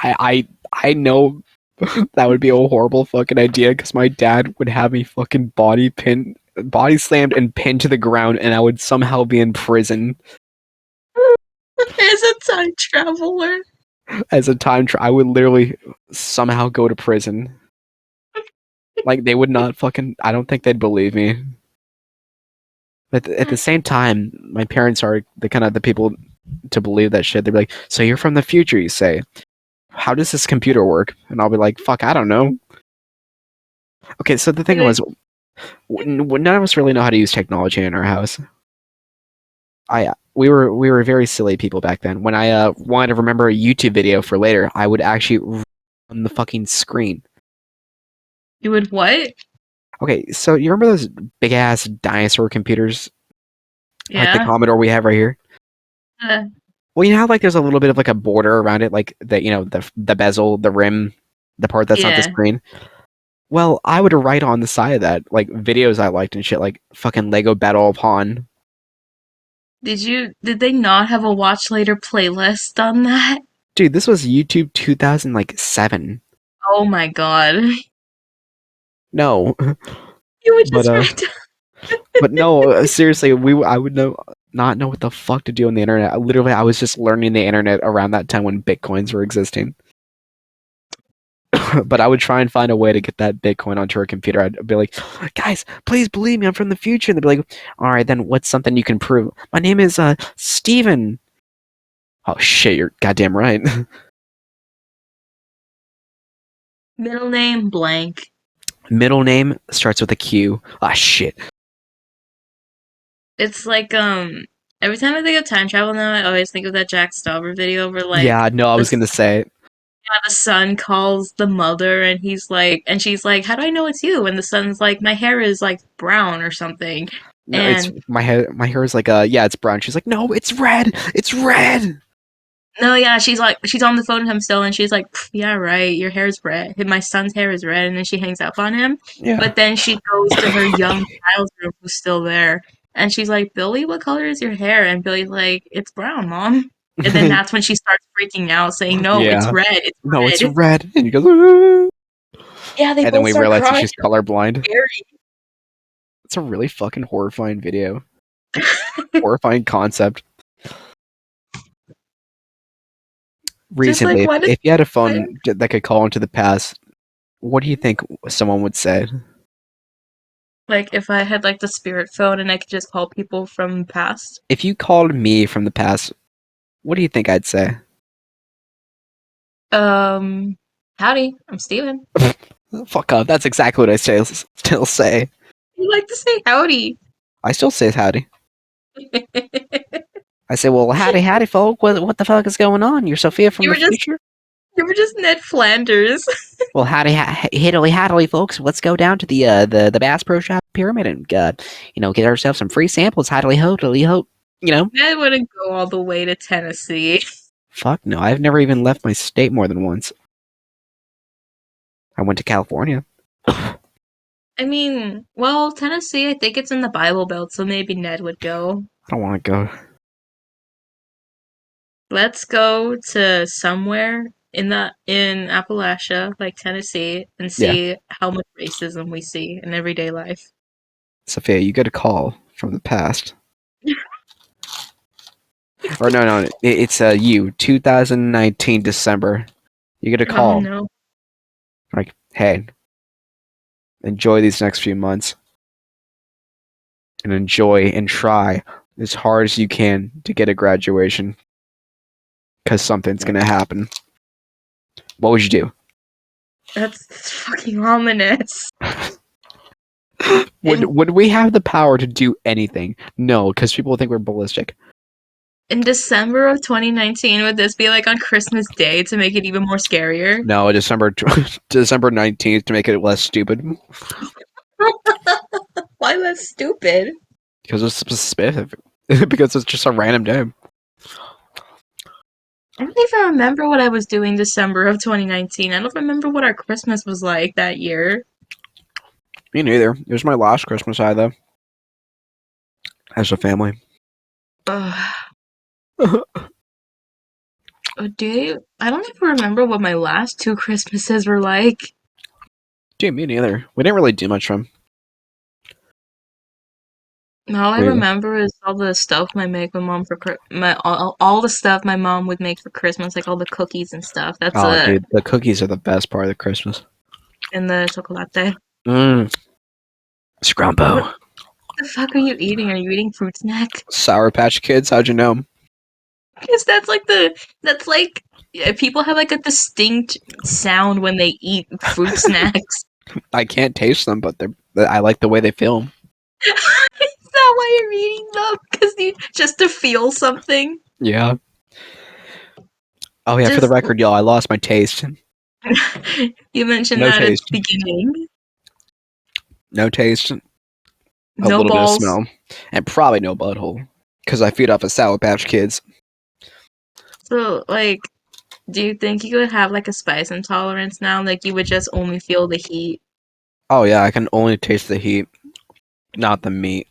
I know that would be a horrible fucking idea because my dad would have me fucking body slammed and pinned to the ground, and I would somehow be in prison As a time traveler. as a I would literally somehow go to prison. Like they would not fucking. I don't think they'd believe me. But at the same time, my parents are the kind of the people to believe that shit. They'd be like, "So you're from the future, you say? How does this computer work?" And I'll be like, "Fuck, I don't know." Okay, so the thing Okay, was, None of us really know how to use technology in our house. We were very silly people back then. When I wanted to remember a YouTube video for later, I would actually run the fucking screen. You would what? Okay, so you remember those big ass dinosaur computers like the Yeah. Commodore we have right here? Uh, Well, you know how like there's a little bit of like a border around it, like the bezel, the rim, the part that's not the yeah. screen. Well, I would write on the side of that like videos I liked and shit, like fucking Lego Battle of Han. Did they not have a watch later playlist on that? Dude, this was YouTube 2007. Oh my god. No, You would but just write but no, seriously, I would not know what the fuck to do on the internet. I was just learning the internet around that time when bitcoins were existing. But I would try and find a way to get that Bitcoin onto a computer. I'd be like, guys, please believe me, I'm from the future. And they'd be like, all right, then what's something you can prove? My name is Steven. Oh shit, you're goddamn right. middle name blank. Middle name starts with a Q. Ah shit. It's like every time I think of time travel now, I always think of that Jack Stauber video where like Yeah, no, I was gonna say it. the son calls the mother and he's like and she's like, how do I know it's you? And the son's like, my hair is like brown or something. No, it's And my hair is like yeah, it's brown. She's like, no, it's red. It's red. no, yeah, she's like, she's on the phone with him still, and she's like, "Pff, yeah, right, your hair's red. My son's hair is red," and then she hangs up on him. Yeah. But then she goes to her young child's room who's still there, and she's like, Billy, what color is your hair? And Billy's like, it's brown, mom. And then that's when she starts freaking out, saying, no, it's Yeah. red, it's No, it's red. red. And he goes, "Ah." Yeah, they And then both we start realize that crying. she's colorblind. Scary. It's a really fucking horrifying video. Horrifying concept. Just like, Recently, why does if you had a why, phone that could call into the past, what do you think someone would say? like if I had like the spirit phone and I could just call people from past? If you called me from the past, what do you think I'd say? Um, howdy, I'm Steven. Fuck up. That's exactly what I still say. You like to say howdy. I still say howdy. I say, well, howdy, howdy, folk. What the fuck is going on? You're Sophia from You the were just future? you were just Ned Flanders. Well, howdy, hiddly, haddly, folks. Let's go down to the Bass Pro Shop Pyramid and get ourselves some free samples. Haddly ho, Ned wouldn't go all the way to Tennessee. Fuck no, I've never even left my state more than once. I went to California. I mean, well, Tennessee, I think it's in the Bible Belt, so maybe Ned would go. I don't want to go. Let's go to somewhere in Appalachia, like Tennessee, and Yeah, see how much racism we see in everyday life. Sophia, you get a call from the past. Or no, it's you, 2019 December. You get a Oh call no. like, hey, enjoy these next few months, and enjoy and try as hard as you can to get a graduation, because something's gonna happen. What would you do? That's fucking ominous. Would we have the power to do anything? No, because people would think we're ballistic. In December of 2019, would this be like on Christmas Day to make it even more scarier? No, December 19th to make it less stupid. Why that's stupid? Because it's specific. Because it's just a random day. I don't even remember what I was doing December of 2019. I don't remember what our Christmas was like that year. Me neither. It was my last Christmas I though. As a family. Ugh. I don't even remember what my last two Christmases were like. Dude, me neither. We didn't really do much from. All I We, remember is all the stuff my make my mom for all the stuff my mom would make for Christmas, like all the cookies and stuff. That's oh, dude, the cookies are the best part of the Christmas. and the chocolate. What Scrumpo. the fuck are you eating? Are you eating fruit snack? Sour Patch Kids, how'd you know? Because that's like yeah, people have like a distinct sound when they eat fruit snacks. I can't taste them, but I like the way they film. Is that why you're eating them? Because you just to feel something. Yeah. Oh yeah, for the Just record, y'all, I lost my taste. you mentioned No that at the taste. beginning. No taste. A No little bit of balls. smell, and probably no butthole, because I feed off of Sour Patch Kids. So like, do you think you could have like a spice intolerance now? Like you would just only feel the heat. Oh yeah, I can only taste the heat, not the meat.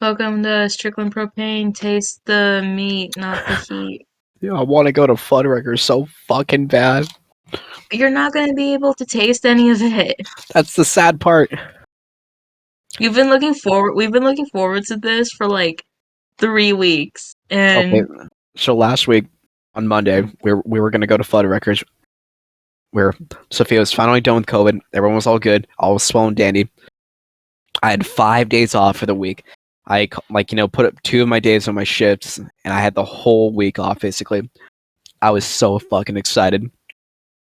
Welcome to Strickland Propane. Taste the meat, not the heat. Yeah, I want to go to Fuddruckers so fucking bad. You're not gonna be able to taste any of it. That's the sad part. You've been looking forward. We've been looking forward to this for like 3 weeks, Okay, and so last week on Monday, we were gonna go to Fuddruckers, where Sophia was finally done with COVID. Everyone was all good, all was swell and dandy. I had 5 days off for the week. I put up 2 of my days on my shifts, and I had the whole week off basically. I was so fucking excited.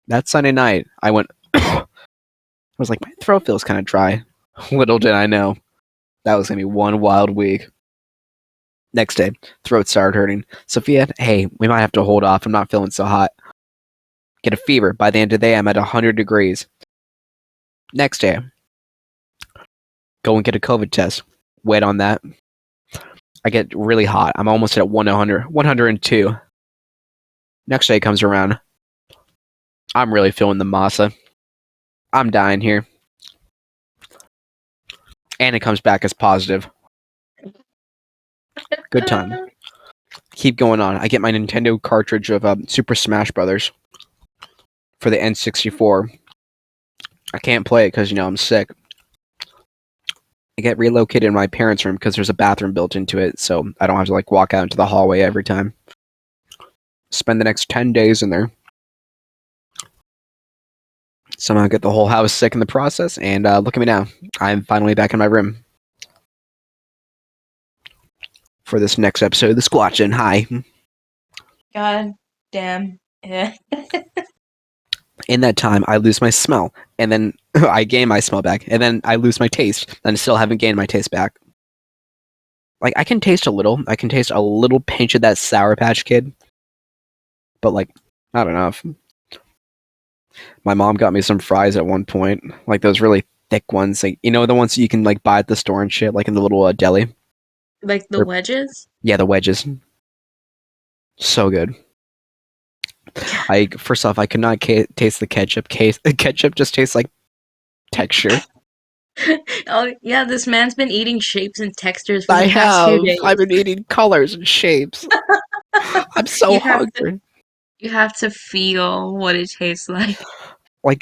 That Sunday night, I went. I was like, my throat feels kind of dry. Little did I know that was gonna be one wild week. Next day, throat started hurting. Sophia, hey, we might have to hold off. I'm not feeling so hot. Get a fever. By the end of the day, I'm at 100 degrees. Next day, go and get a COVID test. Wait on that. I get really hot. I'm almost at 100, 102. Next day comes around. I'm really feeling the masa. I'm dying here. And it comes back as positive. Good time. Keep going on. I get my Nintendo cartridge of Super Smash Brothers for the N64. I can't play it because, I'm sick. I get relocated in my parents' room because there's a bathroom built into it, so I don't have to walk out into the hallway every time. Spend the next 10 days in there. Somehow get the whole house sick in the process, and look at me now. I'm finally back in my room for this next episode of the SquatchZone. Hi. God damn it. In that time, I lose my smell, and then I gain my smell back, and then I lose my taste, and I still haven't gained my taste back. I can taste a little. I can taste a little pinch of that Sour Patch Kid, but not enough. My mom got me some fries at one point, those really thick ones, the ones that you can buy at the store and shit, in the little deli. Like the wedges? Yeah, the wedges. So good. First off, I could not taste the ketchup. Ketchup just tastes like texture. Oh yeah, this man's been eating shapes and textures for I the past few have. I've days. been eating colors and shapes. I'm so You have to hungry. you have to feel what it tastes like.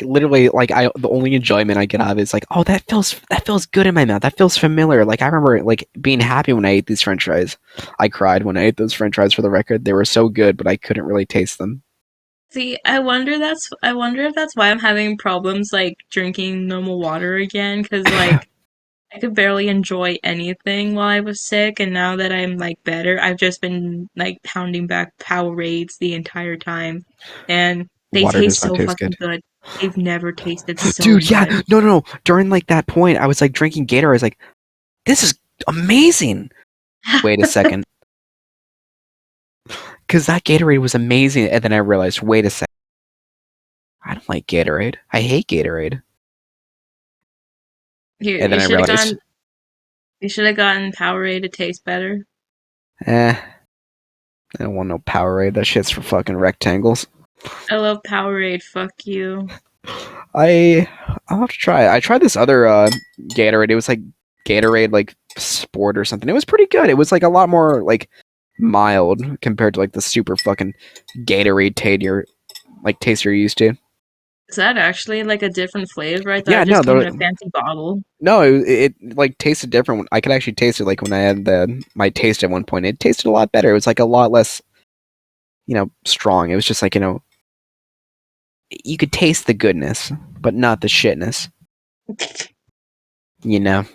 Literally, the only enjoyment I get out of it is oh, that feels good in my mouth. That feels familiar. I remember being happy when I ate these French fries. I cried when I ate those French fries. For the record, they were so good, but I couldn't really taste them. See, I wonder if that's why I'm having problems drinking normal water again, because I could barely enjoy anything while I was sick, and now that I'm better, I've just been pounding back Powerades the entire time, and they Water taste does not so taste good. fucking good. They've never tasted so Dude, yeah, good. no. During that point, I was drinking Gatorade. I was like, this is amazing. Wait a second. Because that Gatorade was amazing. And then I realized, wait a second. I don't like Gatorade. I hate Gatorade. You And then you I should have realized, gone. You should have gotten Powerade to taste better. I don't want no Powerade. That shit's for fucking rectangles. I love Powerade. Fuck you. I'll have to try it. I tried this other Gatorade. It was Gatorade Sport or something. It was pretty good. It was a lot more mild compared to the super fucking Gatorade taste you're used to. Is that actually a different flavor? I thought Yeah, it no, just came in a fancy bottle. no, it tasted different. I could actually taste it when I had my taste at one point. It tasted a lot better. It was a lot less, strong. It was just you could taste the goodness, but not the shitness. You know,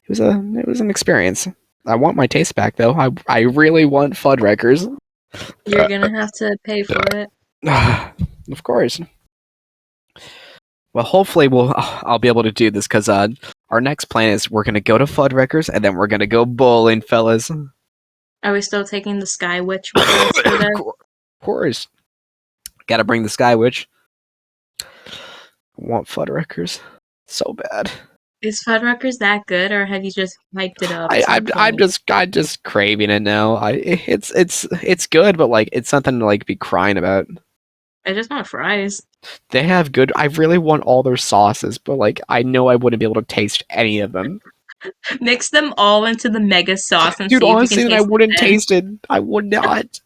it was an experience. I want my taste back though. I really want Fuddruckers. You're gonna have to pay for it. Of course. Well, hopefully I'll be able to do this because our next plan is we're gonna go to Fuddruckers and then we're gonna go bowling, fellas. Are we still taking the Sky Witch with us for Of that? course, gotta bring the Sky Witch. I want Fuddruckers so bad. Is Fuddruckers that good, or have you just hyped it up I, to the I'm I'm point? just craving it now. It's good, but like it's something to like be crying about. I just want fries. They have good. I really want all their sauces, but like I know I wouldn't be able to taste any of them. Mix them all into the mega sauce and Dude, see if you can honestly, then I taste the wouldn't taste difference. it. I would not.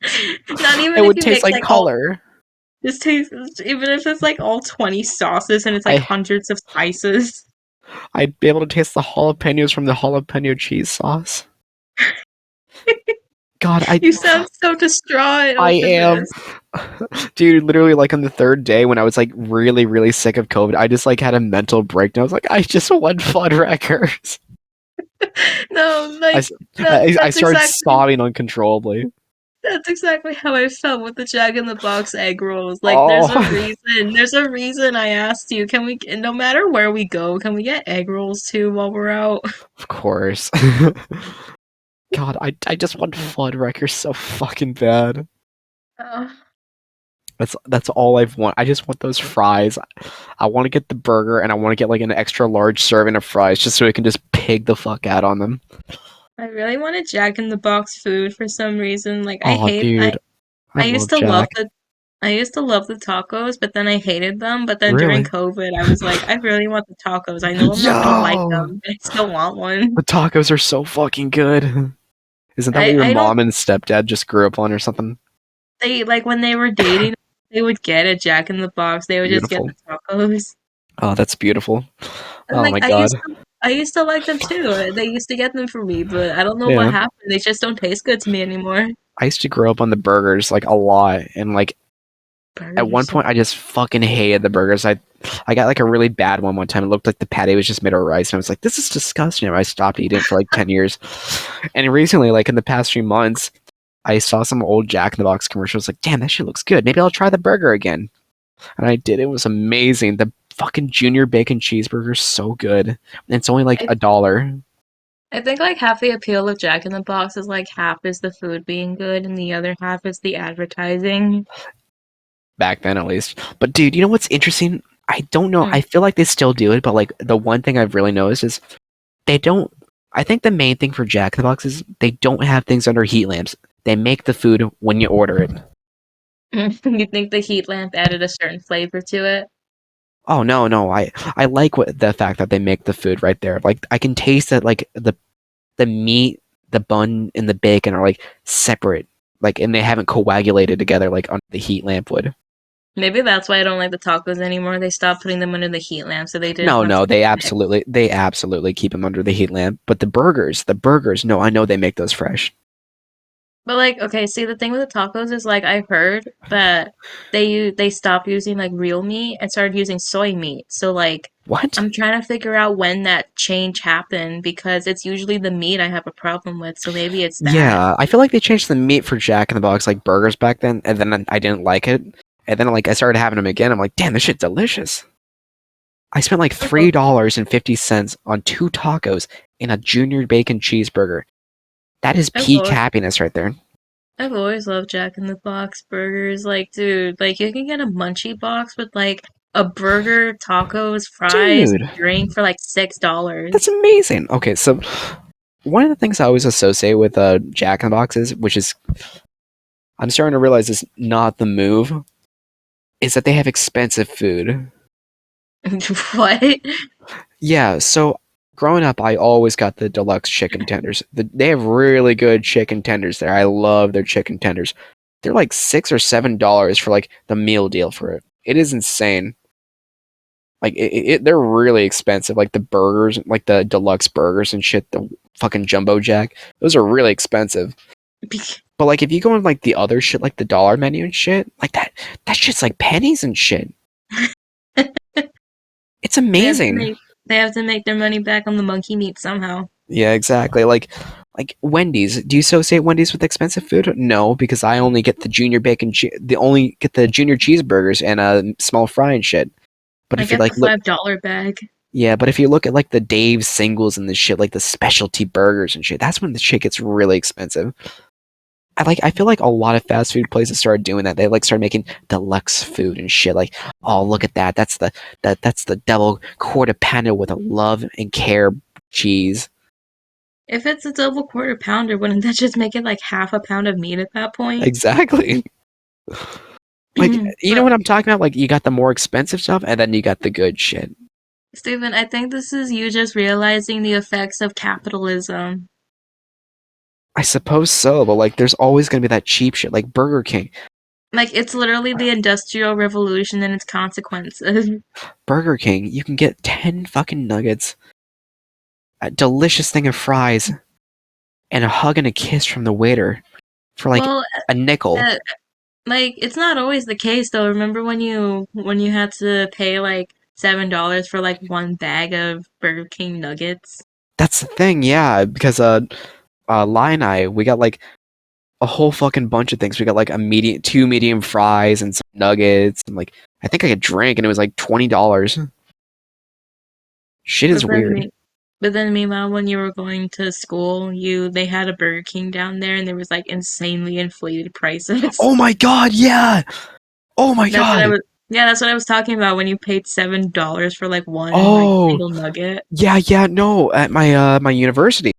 Not It even if would you taste mix like like all color. just taste even if it's like all 20 sauces and it's like I hundreds of spices. I'd be able to taste the jalapenos from the jalapeno cheese sauce. God, You sound so distraught I over am, this. dude. Literally, like on the third day when I was like really, really sick of COVID, I just like had a mental breakdown. I was like, I just want Fuddruckers. No, I, like s- that I that's started exactly sobbing uncontrollably. that's exactly how I felt with the Jack in the Box egg rolls. Like Oh, there's a reason I asked you, can we no matter where we go, can we get egg rolls too while we're out? of course. God, I just want Fuddruckers so fucking bad. Uh, That's all I've want. I just want those fries. I want to get the burger and I want to get like an extra large serving of fries just so I can just pig the fuck out on them. I really wanted Jack in the Box food for some reason. Like Oh, dude, I I used love to love Jack. I used to love the tacos, but then I hated them. But then during Really? COVID, I was like, I really want the tacos. I know I'm not gonna like Yo, them, but I still want one. the tacos are so fucking good. Isn't that what your I don't mom and stepdad just grew up on or something? they like when they were dating, they would get a Jack in the Box. They would just get Beautiful. the tacos. Oh, that's beautiful. And Oh like my god. I used to like them too. They used to get them for me, but I don't know what Yeah. happened. They just don't taste good to me anymore. I used to grow up on the burgers like a lot and like at Burgers one so point I just fucking hated the burgers. I got like a really bad one time. It looked like the patty was just made of rice and I was like this is disgusting. And I stopped eating it for like 10 years. And recently like in the past few months I saw some old Jack in the Box commercials like damn that shit looks good. Maybe I'll try the burger again. And I did. It was amazing. The fucking junior bacon cheeseburger is so good. And it's only like I $1. I think like half the appeal of Jack in the Box is like half is the food being good and the other half is the advertising. Back then at least. But dude, you know what's interesting? I don't know. Mm. I feel like they still do it, but like the one thing I've really noticed is they don't. I think the main thing for Jack in the Box is they don't have things under heat lamps. They make the food when you order it. You think the heat lamp added a certain flavor to it? Oh no, no. I like what the fact that they make the food right there. Like I can taste that like the meat, the bun, and the bacon are like separate. Like and they haven't coagulated together like on the heat lamp would. Maybe that's why I don't like the tacos anymore. They stopped putting them under the heat lamp, so they didn't No, want no, to mix. they absolutely keep them under the heat lamp. But the burgers, no, I know they make those fresh. But like, okay, see the thing with the tacos is like I heard that they stopped using like real meat and started using soy meat. So like What? I'm trying to figure out when that change happened because it's usually the meat I have a problem with. So maybe it's that. Yeah, I feel like they changed the meat for Jack in the Box like burgers back then, and then I didn't like it, and then like I started having them again. I'm like, damn, this shit's delicious. I spent like $3.50 on two tacos and a junior bacon cheeseburger. That is I've peak always, happiness right there, I've always loved Jack in the Box burgers. Like, dude, like you can get a munchie box with like a burger, tacos, fries, dude. and drink for like That's $6. amazing. Okay, so one of the things I always associate with Jack in the Boxes, which is I'm starting to realize is not the move, is that they have expensive food. What? Yeah, so growing up, I always got the deluxe chicken tenders. They have really good chicken tenders there. I love their chicken tenders. They're like $6 or $7 for like the meal deal for it. It is insane. Like they're really expensive. Like the burgers, like the deluxe burgers and shit. The fucking jumbo jack. Those are really expensive. But like if you go on like the other shit, like the dollar menu and shit, like that shit's like pennies and shit. It's They have to amazing. make they have to make their money back on the monkey meat somehow. Yeah, exactly. Like Wendy's. Do you associate Wendy's with expensive food? No, because I only get the junior bacon. The only get the junior cheeseburgers and a small fry and shit. But I if you get like the look, $5 bag. yeah, but if you look at like the Dave singles and the shit, like the specialty burgers and shit, that's when the shit gets really expensive. I feel like a lot of fast food places started doing that. They like started making deluxe food and shit. Like, oh look at that. That's the double quarter pounder with a love and care cheese. If it's a double quarter pounder, wouldn't that just make it like half a pound of meat at that point? Exactly. Like, you know But what I'm talking about? Like, you got the more expensive stuff, and then you got the good shit. Steven, I think this is you just realizing the effects of capitalism. I suppose so, but like, there's always gonna be that cheap shit, like Burger King. Like it's literally the Industrial Revolution and its consequences. Burger King, you can get 10 fucking nuggets, a delicious thing of fries, and a hug and a kiss from the waiter for like Well, a nickel. uh, like it's not always the case though. Remember when you had to pay like $7 for like one bag of Burger King nuggets? That's the thing, yeah, because Lai and I, we got like a whole fucking bunch of things. We got like two medium fries and some nuggets, and like I think I could drink, and it was like $20. Shit is But then weird. me, but then meanwhile, when you were going to school, you they had a Burger King down there, and there was like insanely inflated prices. Oh my god, yeah! Oh my That's what I god! was. Yeah, that's what I was talking about when you paid $7 for like one like Oh, single nugget. yeah, no. At my university,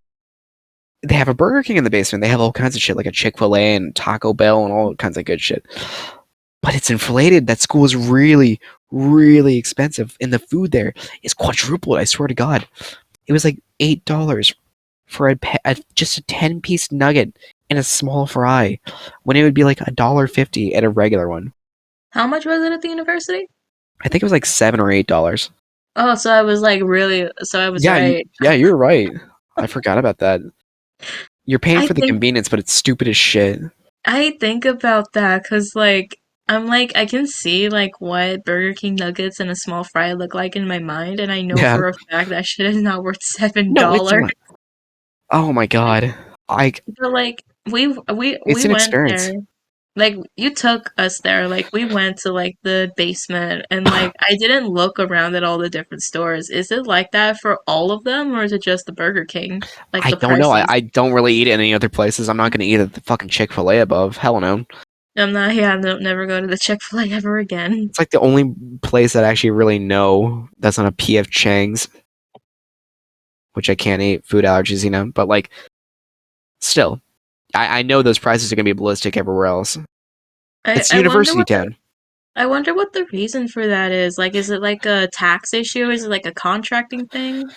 they have a Burger King in the basement. They have all kinds of shit, like a Chick-fil-A and Taco Bell and all kinds of good shit. But it's inflated. That school is really, really expensive, and the food there is quadrupled. I swear to God, it was like $8 for just a 10-piece nugget and a small fry, when it would be like $1.50 at a regular one. How much was it at the university? I think it was like $7 or $8. Oh, so I was like really. So I was Yeah, right. yeah, you're right. I forgot about that. You're paying I for the think convenience, but it's stupid as shit. I think about that because like I'm like I can see like what Burger King nuggets and a small fry look like in my mind, and I know Yeah. for a fact that shit is not worth seven No, it's dollars. not. Oh my god. I But like we It's an went there. experience. Like you took us there. Like we went to like the basement and like I didn't look around at all the different stores. Is it like that for all of them or is it just the Burger King? Like I the don't know. I, prices? I don't really eat at any other places. I'm not gonna eat at the fucking Chick-fil-A above. Hell no. I'm not yeah, no, never go to the Chick-fil-A ever again. It's like the only place that I actually really know that's on a PF Chang's, which I can't eat, food allergies, but like still. I know those prices are gonna be ballistic everywhere else. It's I wonder university what the town. I wonder what the reason for that is. Like, is it like a tax issue? Is it like a contracting thing?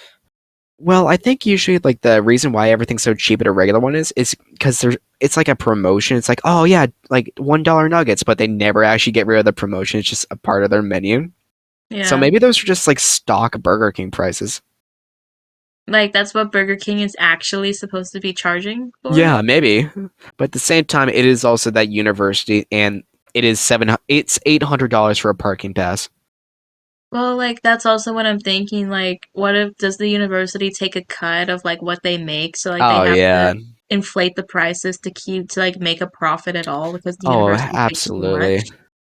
Well, I think usually like the reason why everything's so cheap at a regular one is because it's like a promotion. It's like, oh yeah, like $1 nuggets, but they never actually get rid of the promotion. It's just a part of their menu. So Yeah. maybe those are just like stock Burger King prices. Like that's what Burger King is actually supposed to be charging for? Yeah, maybe. But at the same time, it is also that university, and it's $800 for a parking pass. Well, like that's also what I'm thinking. Like, what if does the university take a cut of like what they make? So like they Oh have to yeah. inflate the prices to keep to like make a profit at all because the Oh, university makes so absolutely. much.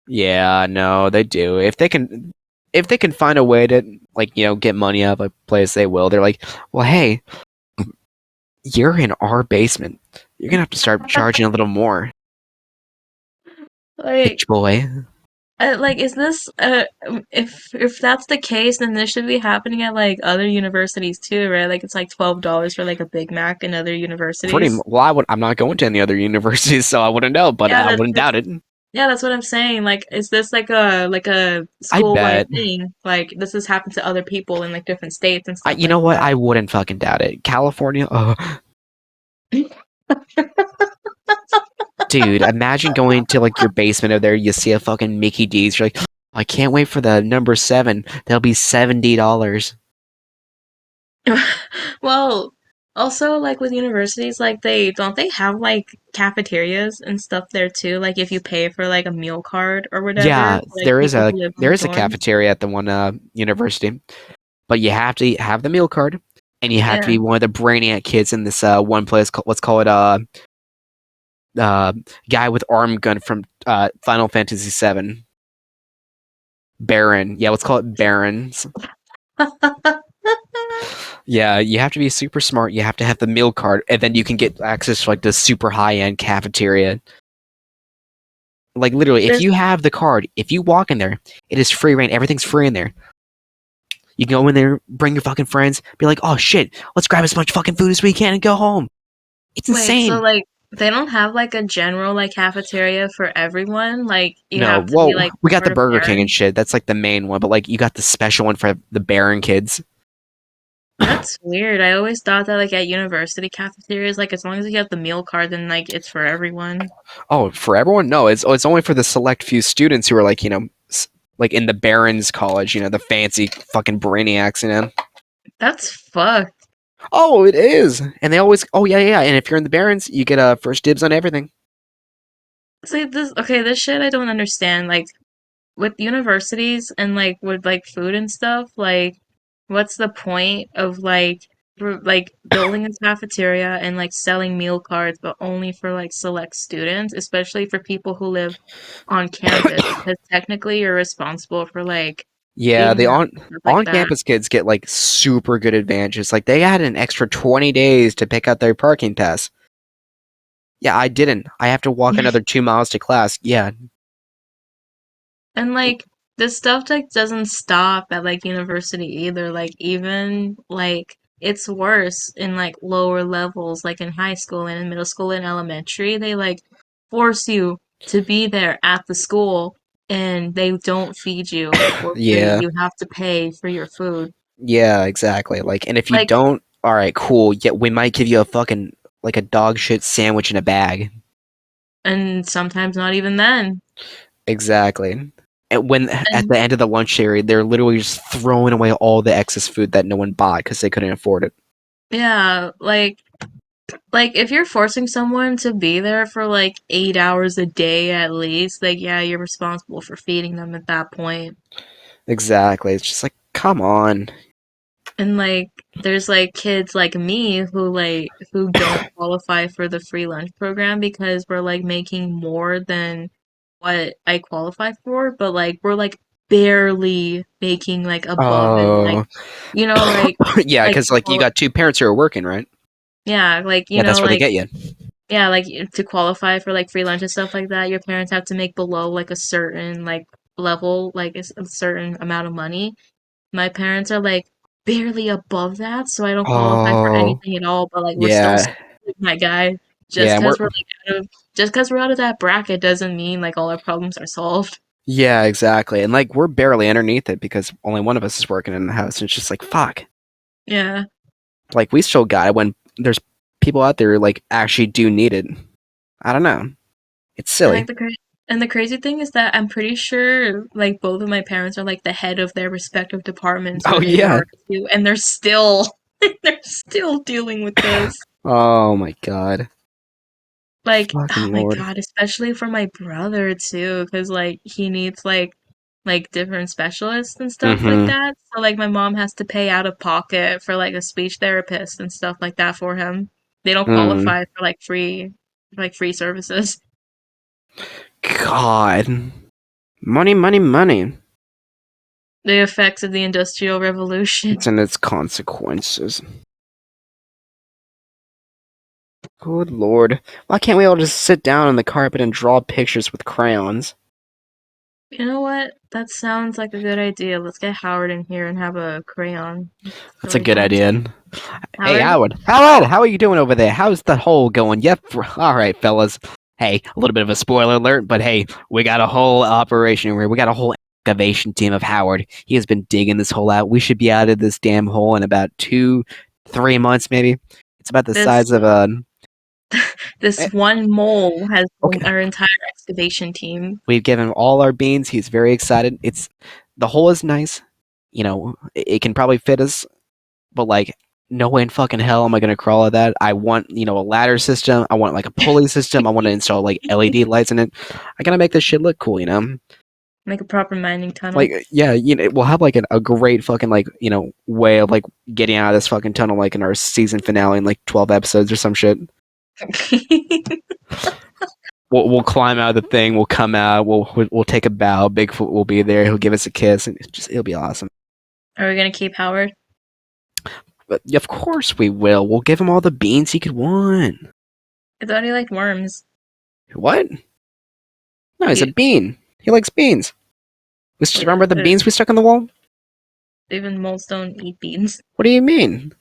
Yeah, no, they do. If they can find a way to like, get money out of a place, they will. They're like, well, hey, you're in our basement. You're gonna have to start charging a little more, Like, bitch boy. like is this if that's the case, then this should be happening at like other universities too, right? Like it's like $12 for like a Big Mac in other universities. Well, I'm not going to any other universities, so I wouldn't know, but Yeah, I wouldn't doubt it. yeah, that's what I'm saying. Like, is this like a I school wide bet. thing? Like, this has happened to other people in like different states and stuff You like know what? that. I wouldn't fucking doubt it. California, dude, imagine going to like your basement over there. You see a fucking Mickey D's. You're like, I can't wait for the number 7. That'll be $70. Well, also like with universities, like they have like cafeterias and stuff there too. Like if you pay for like a meal card or whatever, Yeah, for, like people who live in there the is a dorms. cafeteria at the one university, but you have to have the meal card, and you have to Yeah. be one of the brainiac kids in this one place. Let's call it uh guy with arm gun from Final Fantasy VII. Baron. Yeah, let's call it barons. Yeah, you have to be super smart. You have to have the meal card, and then you can get access to like the super high end cafeteria. Like literally, if This you have the card, if you walk in there, it is free reign. Everything's free in there. You can go in there, bring your fucking friends, be like, "Oh shit, let's grab as much fucking food as we can and go home." It's Wait, so insane. like they don't have like a general like cafeteria for everyone? Like you No, have to be like well, we got the part of Burger King and parents? shit. That's like the main one, but like you got the special one for the Baron kids. That's weird. I always thought that like at university cafeterias, like as long as you have the meal card, then like it's for everyone. Oh, for everyone? No, it's only for the select few students who are like like in the Barons College, the fancy fucking brainiacs, That's fucked. Oh, it is, and they always. Oh yeah, yeah. And if you're in the Barons, you get first dibs on everything. See this okay, this shit I don't understand. Like with universities and like with like food and stuff, like what's the point of like like building a cafeteria and like selling meal cards but only for like select students, especially for people who live on campus because technically you're responsible for like Yeah, feeding the them and stuff like on that. campus kids get like super good advantages. Like they had an extra 20 days to pick out their parking pass. Yeah, I didn't. I have to walk another 2 miles to class. Yeah. And like this stuff like doesn't stop at like university either. Like even like it's worse in like lower levels, like in high school and in middle school and elementary. They like force you to be there at the school and they don't feed you for free. Yeah. You have to pay for your food. Yeah, exactly. Like, and if you Like don't, all right, cool. Yeah, we might give you a fucking like a dog shit sandwich in a bag. and sometimes not even then. Exactly. And when at And the end of the lunch period, they're literally just throwing away all the excess food that no one bought because they couldn't afford it. yeah, like if you're forcing someone to be there for like 8 hours a day at least, like yeah, you're responsible for feeding them at that point. Exactly. It's just like, come on. And like there's like kids like me who don't qualify for the free lunch program because we're like making more than what I qualify for, but like we're like barely making like above it. Like Oh, you know, yeah, like because like you got two parents who are working, right? yeah, like Yeah, that's where they like get you. yeah, like to qualify for like free lunch and stuff like that, your parents have to make below like a certain like level, like a certain amount of money. My parents are like barely above that, so I don't qualify for Oh, anything at all. But like we're still yeah, screwed, my guy. yeah, we're Just because we're out of that bracket doesn't mean like all our problems are solved. yeah, exactly, and like we're barely underneath it because only one of us is working in the house, and it's just like fuck. Yeah, Like we still got it when there's people out there who, like actually do need it. I don't know. It's and silly. the crazy thing is that I'm pretty sure like both of my parents are like the head of their respective departments Oh where they yeah. work too, and they're still they're still dealing with this. Oh my god. Like, oh Fucking my lord. god, especially for my brother too, because like he needs like different specialists and stuff like Mm-hmm. that. So like my mom has to pay out of pocket for like a speech therapist and stuff like that for him. They don't Mm. qualify for like free services. God. Money, money, money. The effects of the Industrial It's Revolution. in its consequences. Good lord. Why can't we all just sit down on the carpet and draw pictures with crayons? You know what? That sounds like a good idea. Let's get Howard in here and have a crayon That's a silly good times. idea. Hey, Howard? Howard. Howard, how are you doing over there? How's the hole going? Yep. All right, fellas. Hey, a little bit of a spoiler alert, but hey, we got a whole operation here. We got a whole excavation team of Howard. He has been digging this hole out. We should be out of this damn hole in about 3 months, maybe. It's about the This size of a. this eh, one mole has been Okay, our entire excavation team. we've given him all our beans. He's very excited. It's the hole is nice. It can probably fit us, but like no way in fucking hell am I gonna crawl at that. I want, a ladder system. I want like a pulley system. I want to install like LED lights in it. I gotta make this shit look cool, Make a proper mining Like tunnel. yeah, we'll have like a great fucking like way of like getting out of this fucking tunnel like in our season finale in like 12 episodes or some shit. we'll climb out of the thing. We'll come out. We'll take a bow. Bigfoot will be there. He'll give us a kiss, and it'll be awesome. Are we gonna keep Howard? But of course we will. We'll give him all the beans he could want. I thought he liked worms. What? No, he's a You, bean. He likes beans. Remember the beans we stuck on the wall? even moles don't eat beans. What do you mean?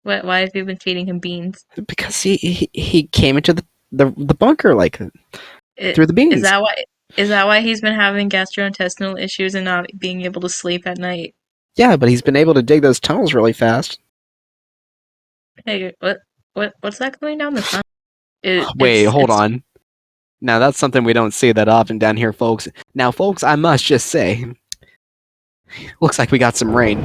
Why have you been feeding him beans? Because he came into the bunker like through the beans. Is that why? Is that why he's been having gastrointestinal issues and not being able to sleep at night? Yeah, but he's been able to dig those tunnels really fast. Hey, what's that going down the tunnel? Wait, hold on. Now that's something we don't see that often down here, folks. Now, folks, I must just say, looks like we got some rain.